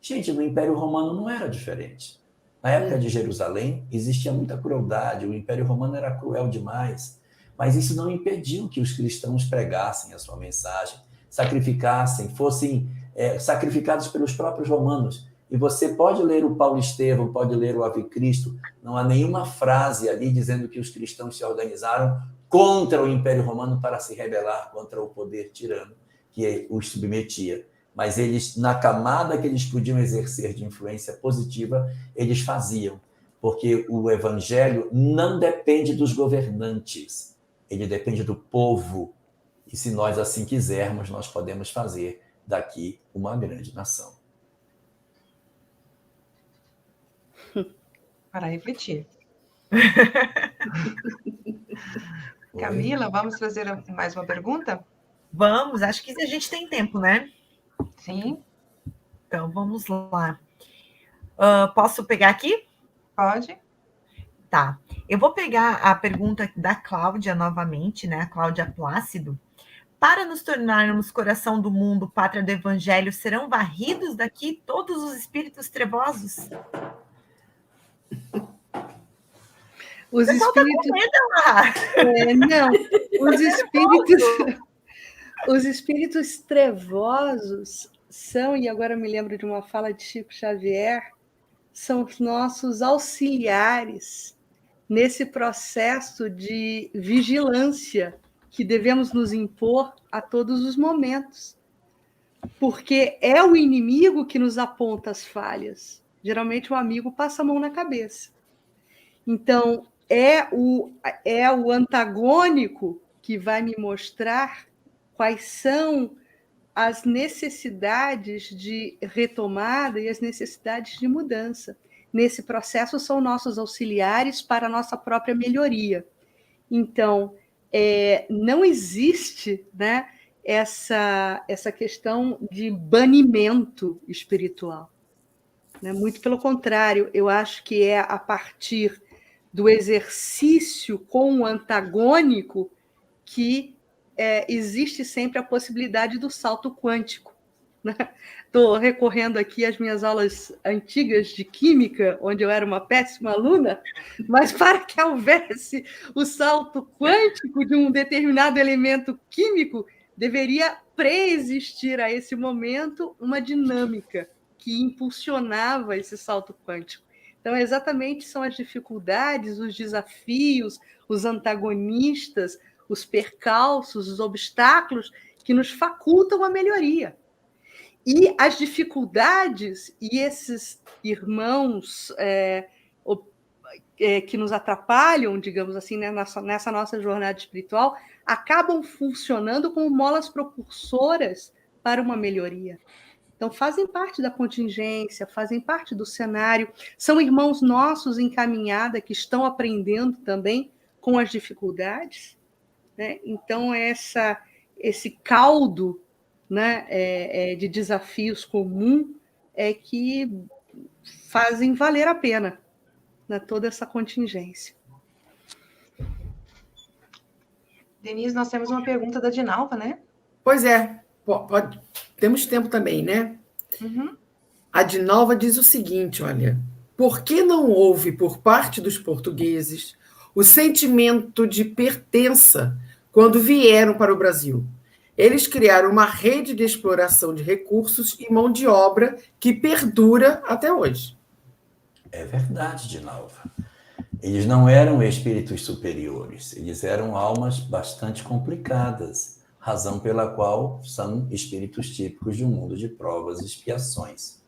Gente, no Império Romano não era diferente. Na época de Jerusalém, existia muita crueldade, o Império Romano era cruel demais, mas isso não impediu que os cristãos pregassem a sua mensagem, sacrificassem, fossem sacrificados pelos próprios romanos. E você pode ler o Paulo Estevão, pode ler o Ave Cristo, não há nenhuma frase ali dizendo que os cristãos se organizaram contra o Império Romano para se rebelar contra o poder tirano que os submetia. Mas eles, na camada que eles podiam exercer de influência positiva, eles faziam. Porque o evangelho não depende dos governantes, ele depende do povo. E se nós assim quisermos, nós podemos fazer daqui uma grande nação. Para refletir. Camila, vamos fazer mais uma pergunta? Vamos, acho que a gente tem tempo, né? Sim. Então, vamos lá. Posso pegar aqui? Pode. Tá. Eu vou pegar a pergunta da Cláudia novamente, né? A Cláudia Plácido. Para nos tornarmos coração do mundo, pátria do evangelho, serão varridos daqui todos os espíritos trevosos? Os espíritos... não, os espíritos trevosos são, e agora me lembro de uma fala de Chico Xavier, são os nossos auxiliares nesse processo de vigilância que devemos nos impor a todos os momentos. Porque é o inimigo que nos aponta as falhas. Geralmente o amigo passa a mão na cabeça. Então, é o antagônico que vai me mostrar quais são as necessidades de retomada e as necessidades de mudança. Nesse processo, são nossos auxiliares para a nossa própria melhoria. Então, não existe, né, essa questão de banimento espiritual. Né? Muito pelo contrário, eu acho que é a partir do exercício com o antagônico que existe sempre a possibilidade do salto quântico. Estou recorrendo aqui às minhas aulas antigas de química, onde eu era uma péssima aluna, mas para que houvesse o salto quântico de um determinado elemento químico, deveria preexistir a esse momento uma dinâmica que impulsionava esse salto quântico. Então, exatamente são as dificuldades, os desafios, os antagonistas, os percalços, os obstáculos que nos facultam a melhoria. E as dificuldades e esses irmãos que nos atrapalham, digamos assim, né, nessa nossa jornada espiritual, acabam funcionando como molas propulsoras para uma melhoria. Então, fazem parte da contingência, fazem parte do cenário, são irmãos nossos em caminhada que estão aprendendo também com as dificuldades. Né? Então, esse caldo, né, de desafios comum é que fazem valer a pena, né, toda essa contingência. Denise, nós temos uma pergunta da Dinalva, né? Pois é, temos tempo também, né? Uhum. A Dinalva diz o seguinte, olha, por que não houve, por parte dos portugueses, o sentimento de pertença quando vieram para o Brasil? Eles criaram uma rede de exploração de recursos e mão de obra que perdura até hoje. É verdade, Dinalva. Eles não eram espíritos superiores, eles eram almas bastante complicadas, razão pela qual são espíritos típicos de um mundo de provas e expiações.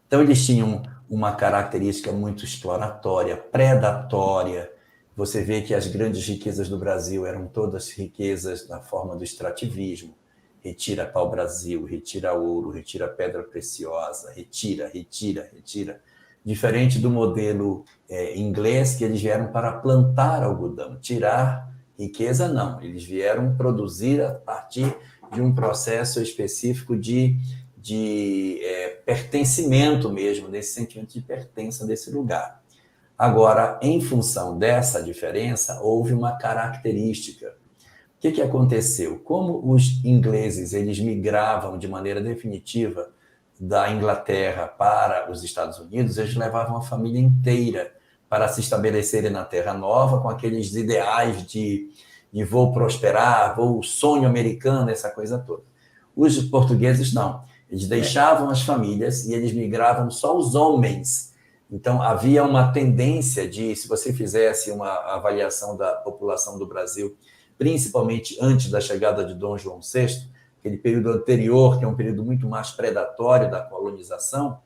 Então, eles tinham uma característica muito exploratória, predatória. Você vê que as grandes riquezas do Brasil eram todas riquezas na forma do extrativismo. Retira pau-brasil, retira ouro, retira pedra preciosa, retira. Diferente do modelo inglês, que eles vieram para plantar algodão. Tirar riqueza, não. Eles vieram produzir a partir de um processo específico de pertencimento mesmo, desse sentimento de pertença desse lugar. Agora, em função dessa diferença, houve uma característica. O que aconteceu? Como os ingleses eles migravam de maneira definitiva da Inglaterra para os Estados Unidos, eles levavam a família inteira para se estabelecerem na Terra Nova com aqueles ideais de vou prosperar, vou sonho americano, essa coisa toda. Os portugueses não. Eles deixavam as famílias e eles migravam só os homens. Então, havia uma tendência de, se você fizesse uma avaliação da população do Brasil, principalmente antes da chegada de Dom João VI, aquele período anterior, que é um período muito mais predatório da colonização,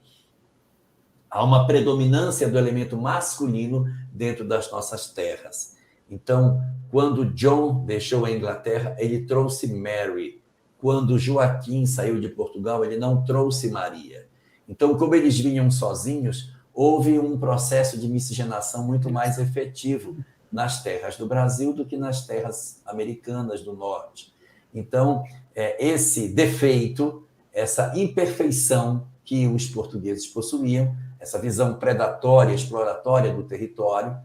há uma predominância do elemento masculino dentro das nossas terras. Então, quando John deixou a Inglaterra, ele trouxe Mary. Quando Joaquim saiu de Portugal, ele não trouxe Maria. Então, como eles vinham sozinhos, houve um processo de miscigenação muito mais efetivo nas terras do Brasil do que nas terras americanas do norte. Então, esse defeito, essa imperfeição que os portugueses possuíam, essa visão predatória, exploratória do território,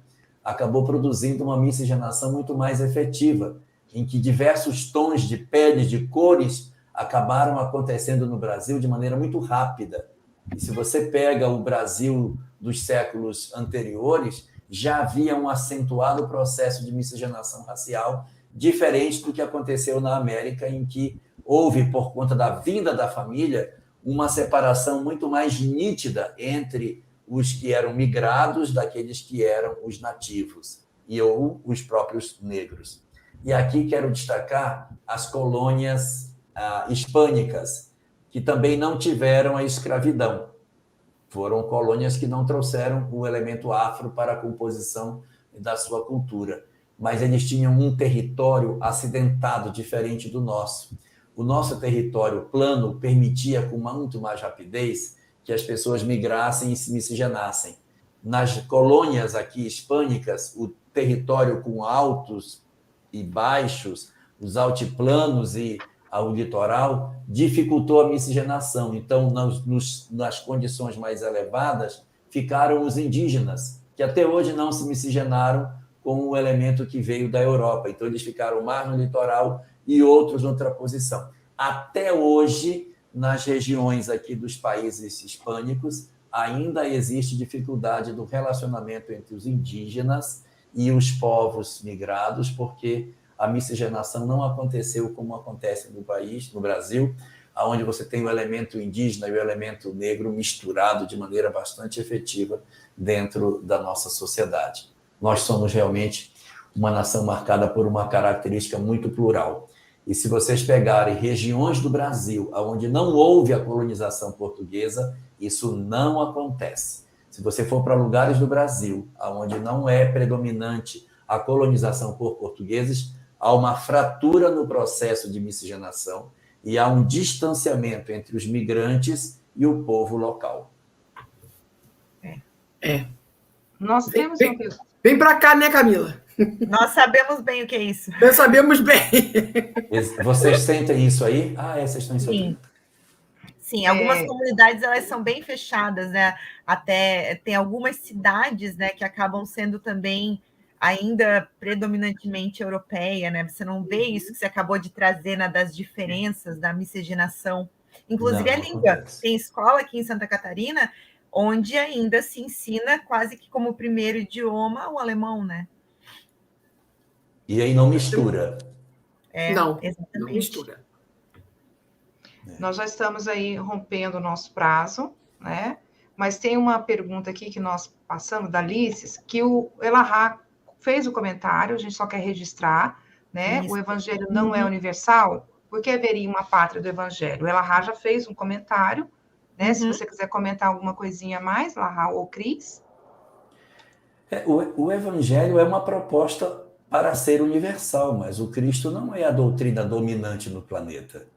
acabou produzindo uma miscigenação muito mais efetiva, em que diversos tons de pele, de cores, acabaram acontecendo no Brasil de maneira muito rápida. E se você pega o Brasil dos séculos anteriores, já havia um acentuado processo de miscigenação racial, diferente do que aconteceu na América, em que houve, por conta da vinda da família, uma separação muito mais nítida entre os que eram migrados daqueles que eram os nativos, ou os próprios negros. E aqui quero destacar as colônias hispânicas, que também não tiveram a escravidão. Foram colônias que não trouxeram o elemento afro para a composição da sua cultura, mas eles tinham um território acidentado, diferente do nosso. O nosso território plano permitia, com muito mais rapidez, que as pessoas migrassem e se miscigenassem. Nas colônias aqui hispânicas, o território com altos e baixos, os altiplanos e o litoral, dificultou a miscigenação. Então, nas condições mais elevadas, ficaram os indígenas, que até hoje não se miscigenaram com o elemento que veio da Europa. Então, eles ficaram mais no litoral e outros noutra posição. Até hoje, nas regiões aqui dos países hispânicos, ainda existe dificuldade do relacionamento entre os indígenas e os povos migrados, porque a miscigenação não aconteceu como acontece no país, no Brasil, onde você tem o elemento indígena e o elemento negro misturado de maneira bastante efetiva dentro da nossa sociedade. Nós somos realmente uma nação marcada por uma característica muito plural. E se vocês pegarem regiões do Brasil onde não houve a colonização portuguesa, isso não acontece. Se você for para lugares do Brasil onde não é predominante a colonização por portugueses, há uma fratura no processo de miscigenação e há um distanciamento entre os migrantes e o povo local. Nós temos uma pessoa... Vem para cá, né, Camila? Nós sabemos bem o que é isso. Nós sabemos bem. Vocês sentem isso aí? Vocês estão em Sim. Sim, algumas comunidades elas são bem fechadas, né? Até tem algumas cidades, né, que acabam sendo também ainda predominantemente europeia, né? Você não vê isso que você acabou de trazer, né, das diferenças da miscigenação. Inclusive a Não língua. acontece. Tem escola aqui em Santa Catarina onde ainda se ensina quase que como primeiro idioma o alemão, né? E aí não mistura. Não Exatamente. mistura. Nós já estamos aí rompendo o nosso prazo, né? Mas tem uma pergunta aqui que nós passamos, da Alice, que o Elahá fez o comentário, a gente só quer registrar, né? Isso. O evangelho não é universal, por que haveria uma pátria do evangelho? O Elahá já fez um comentário, né? Se você quiser comentar alguma coisinha a mais, Elahá ou Cris. O evangelho é uma proposta para ser universal, mas o Cristo não é a doutrina dominante no planeta.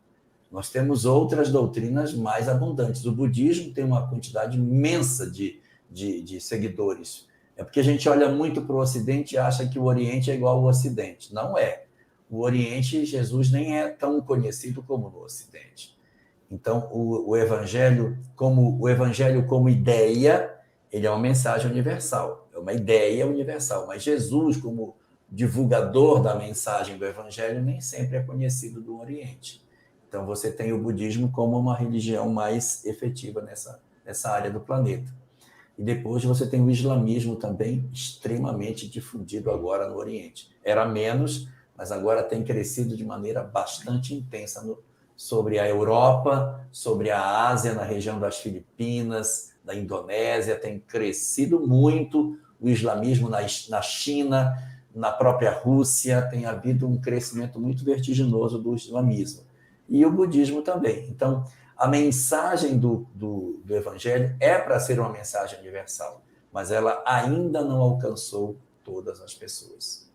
Nós temos outras doutrinas mais abundantes. O budismo tem uma quantidade imensa de seguidores. É porque a gente olha muito para o Ocidente e acha que o Oriente é igual ao Ocidente. Não é. O Oriente, Jesus nem é tão conhecido como no Ocidente. Então, o Evangelho como ideia, ele é uma mensagem universal. É uma ideia universal. Mas Jesus, como divulgador da mensagem do Evangelho, nem sempre é conhecido do Oriente. Então, você tem o budismo como uma religião mais efetiva nessa área do planeta. E depois você tem o islamismo também extremamente difundido agora no Oriente. Era menos, mas agora tem crescido de maneira bastante intensa sobre a Europa, sobre a Ásia, na região das Filipinas, da Indonésia, tem crescido muito o islamismo na China, na própria Rússia, tem havido um crescimento muito vertiginoso do islamismo. E o budismo também. Então, a mensagem do Evangelho é para ser uma mensagem universal, mas ela ainda não alcançou todas as pessoas.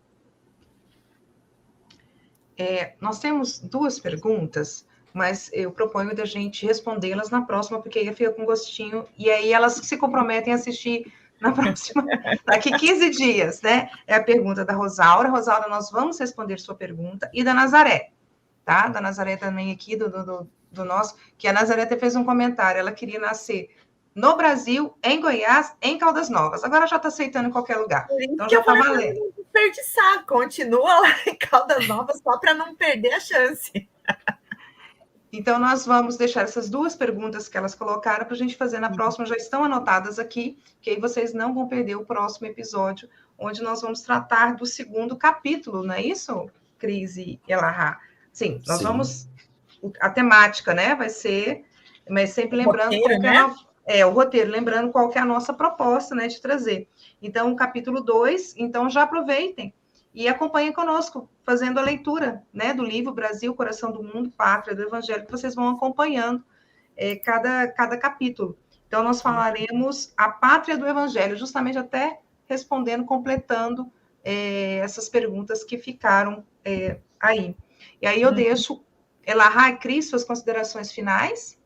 Nós temos 2 perguntas, mas eu proponho da gente respondê-las na próxima, porque aí fica com gostinho, e aí elas se comprometem a assistir na próxima, daqui 15 dias, né? É a pergunta da Rosaura. Rosaura, nós vamos responder sua pergunta, e da Nazaré, tá? Da Nazaré também aqui, do nosso, que a Nazaré até fez um comentário, ela queria nascer no Brasil, em Goiás, em Caldas Novas. Agora já está aceitando em qualquer lugar. Então já está valendo. Não desperdiçar, continua lá em Caldas Novas só para não perder a chance. Então, nós vamos deixar essas 2 perguntas que elas colocaram para a gente fazer na próxima, já estão anotadas aqui, que aí vocês não vão perder o próximo episódio, onde nós vamos tratar do 2º capítulo, não é isso, Cris e Elahá? Sim, nós vamos... A temática, né, vai ser... Mas sempre lembrando roteiro, né? O roteiro, lembrando qual que é a nossa proposta, né, de trazer. Então, o capítulo 2, então já aproveitem e acompanhem conosco, fazendo a leitura, né, do livro Brasil, Coração do Mundo, Pátria do Evangelho, que vocês vão acompanhando cada capítulo. Então, nós falaremos a Pátria do Evangelho, justamente até respondendo, completando essas perguntas que ficaram aí. E aí eu deixo, Elahá e Cris, suas considerações finais.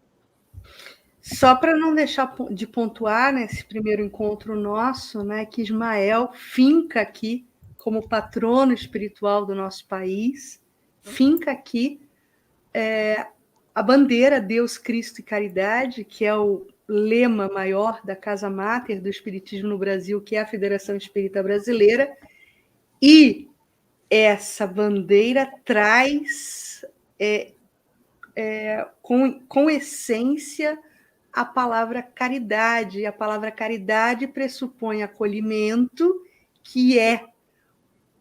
Só para não deixar de pontuar nesse primeiro encontro nosso, né, que Ismael finca aqui como patrono espiritual do nosso país, finca aqui a bandeira Deus, Cristo e Caridade, que é o lema maior da Casa Máter do Espiritismo no Brasil, que é a Federação Espírita Brasileira, e essa bandeira traz com essência a palavra caridade. A palavra caridade pressupõe acolhimento, que é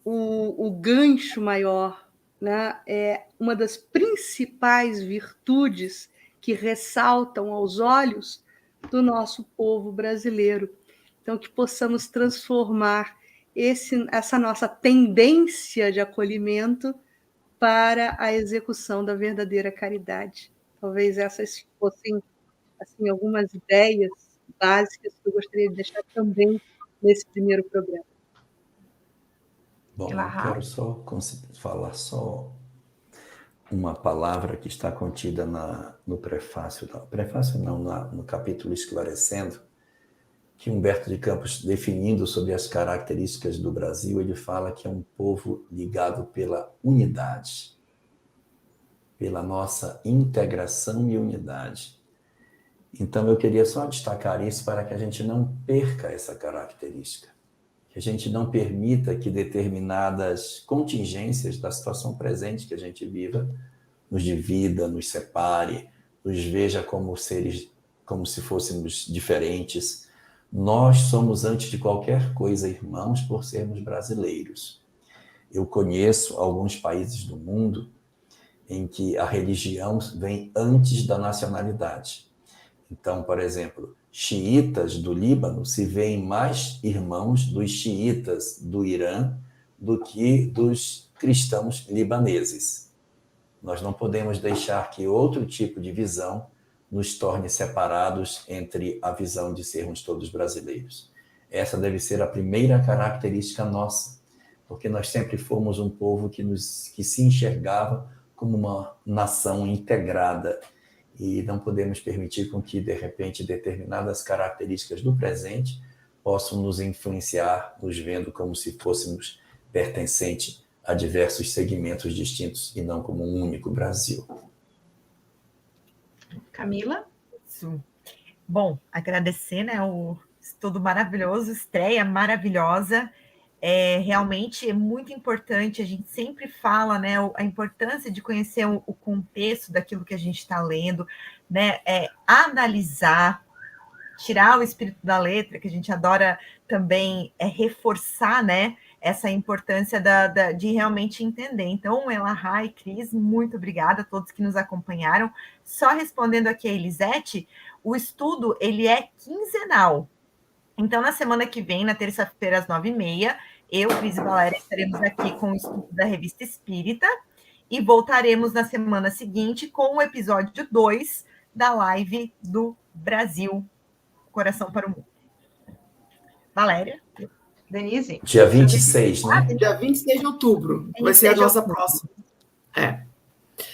o gancho maior, né? É uma das principais virtudes que ressaltam aos olhos do nosso povo brasileiro. Então, que possamos transformar essa nossa tendência de acolhimento para a execução da verdadeira caridade. Talvez essas fossem assim, algumas ideias básicas que eu gostaria de deixar também nesse primeiro programa. Bom, eu quero falar só uma palavra que está contida no prefácio, no capítulo Esclarecendo, que Humberto de Campos, definindo sobre as características do Brasil, ele fala que é um povo ligado pela unidade, pela nossa integração e unidade. Então, eu queria só destacar isso para que a gente não perca essa característica, que a gente não permita que determinadas contingências da situação presente que a gente viva nos divida, nos separe, nos veja como seres, como se fôssemos diferentes. Nós somos, antes de qualquer coisa, irmãos por sermos brasileiros. Eu conheço alguns países do mundo em que a religião vem antes da nacionalidade. Então, por exemplo, xiitas do Líbano se veem mais irmãos dos xiitas do Irã do que dos cristãos libaneses. Nós não podemos deixar que outro tipo de visão nos torne separados entre a visão de sermos todos brasileiros. Essa deve ser a primeira característica nossa, porque nós sempre fomos um povo que se enxergava como uma nação integrada, e não podemos permitir com que, de repente, determinadas características do presente possam nos influenciar, nos vendo como se fôssemos pertencentes a diversos segmentos distintos e não como um único Brasil. Camila? Isso. Bom, agradecer, né, o estudo maravilhoso, estreia maravilhosa. Realmente é muito importante, a gente sempre fala, né, a importância de conhecer o contexto daquilo que a gente está lendo, né, analisar, tirar o espírito da letra, que a gente adora também reforçar, né, essa importância de realmente entender. Então, Elahá e Cris, muito obrigada a todos que nos acompanharam. Só respondendo aqui a Elisete, o estudo, ele é quinzenal. Então, na semana que vem, na terça-feira, às 9h30, eu, Cris e Valéria, estaremos aqui com o estudo da Revista Espírita e voltaremos na semana seguinte com o episódio 2 da live do Brasil, Coração para o Mundo. Valéria? Denise? Dia 26, né? Dia 26 de outubro. Vai ser a nossa próxima.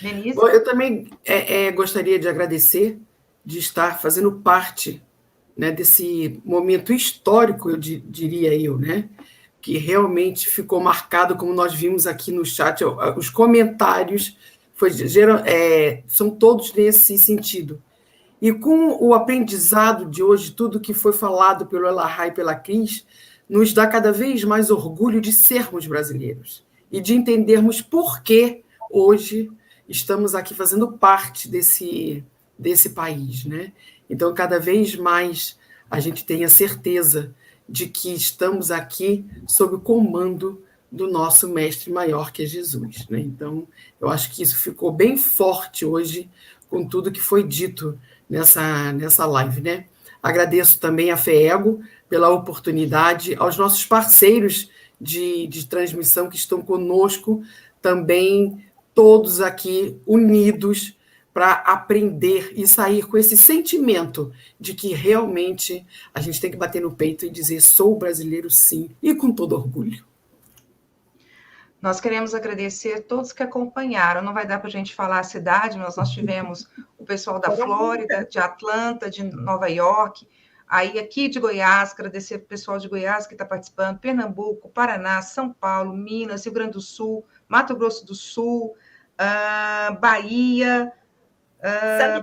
Denise? Bom, eu também gostaria de agradecer de estar fazendo parte, né, desse momento histórico, eu diria eu, né, que realmente ficou marcado, como nós vimos aqui no chat, os comentários são todos nesse sentido. E com o aprendizado de hoje, tudo que foi falado pelo Elahá e pela Cris, nos dá cada vez mais orgulho de sermos brasileiros e de entendermos por que hoje estamos aqui fazendo parte desse país, né? Então, cada vez mais a gente tem a certeza de que estamos aqui sob o comando do nosso mestre maior, que é Jesus, né? Então, eu acho que isso ficou bem forte hoje com tudo que foi dito nessa live, né? Agradeço também a FEEGO pela oportunidade, aos nossos parceiros de transmissão que estão conosco, também todos aqui unidos para aprender e sair com esse sentimento de que realmente a gente tem que bater no peito e dizer: sou brasileiro, sim, e com todo orgulho. Nós queremos agradecer a todos que acompanharam. Não vai dar para a gente falar a cidade, mas nós tivemos o pessoal da Flórida, de Atlanta, de Nova York, aí aqui de Goiás, agradecer o pessoal de Goiás que está participando, Pernambuco, Paraná, São Paulo, Minas, Rio Grande do Sul, Mato Grosso do Sul, Bahia,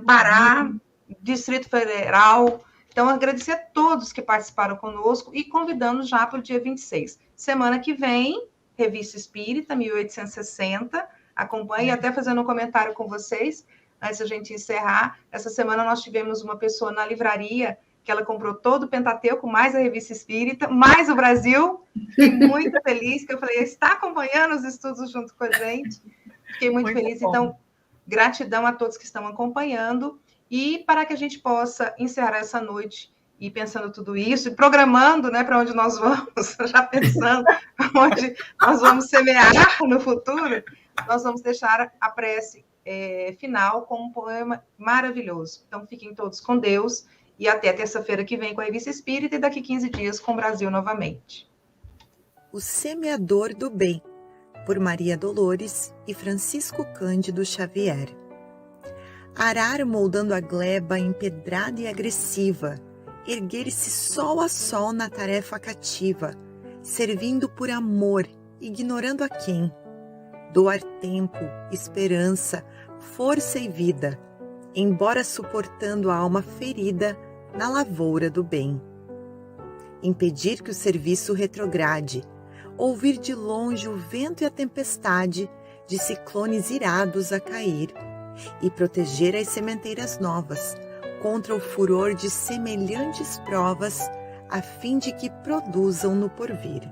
Pará, Distrito Federal. Então, agradecer a todos que participaram conosco e convidando já para o dia 26. Semana que vem, Revista Espírita, 1860. Acompanhe, e até fazendo um comentário com vocês, antes da gente encerrar. Essa semana nós tivemos uma pessoa na livraria que ela comprou todo o Pentateuco, mais a Revista Espírita, mais o Brasil. Fiquei muito feliz, que eu falei, está acompanhando os estudos junto com a gente. Fiquei muito feliz. Bom. Então, gratidão a todos que estão acompanhando. E para que a gente possa encerrar essa noite e pensando tudo isso, e programando, né, para onde nós vamos, já pensando onde nós vamos semear no futuro, nós vamos deixar a prece final com um poema maravilhoso. Então, fiquem todos com Deus e até terça-feira que vem com a Revista Espírita e daqui 15 dias com o Brasil novamente. O Semeador do Bem, por Maria Dolores e Francisco Cândido Xavier. Arar moldando a gleba empedrada e agressiva, erguer-se sol a sol na tarefa cativa, servindo por amor, ignorando a quem. Doar tempo, esperança, força e vida, embora suportando a alma ferida na lavoura do bem. impedir que o serviço retrograde, ouvir de longe o vento e a tempestade de ciclones irados a cair, e proteger as sementeiras novas contra o furor de semelhantes provas, a fim de que produzam no porvir.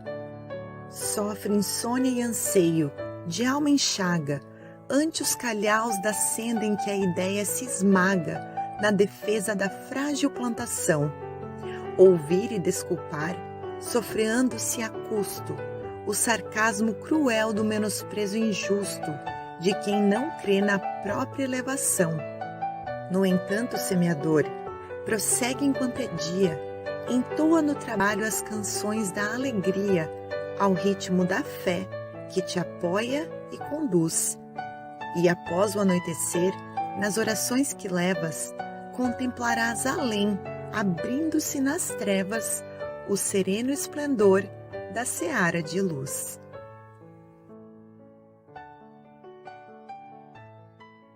Sofre insônia e anseio, de alma em chaga, ante os calhaus da senda em que a ideia se esmaga na defesa da frágil plantação. Ouvir e desculpar, sofreando-se a custo, o sarcasmo cruel do menosprezo injusto de quem não crê na própria elevação. No entanto, semeador, prossegue enquanto é dia, entoa no trabalho as canções da alegria, ao ritmo da fé que te apoia e conduz. E após o anoitecer, nas orações que levas, contemplarás além, abrindo-se nas trevas, o sereno esplendor da seara de luz.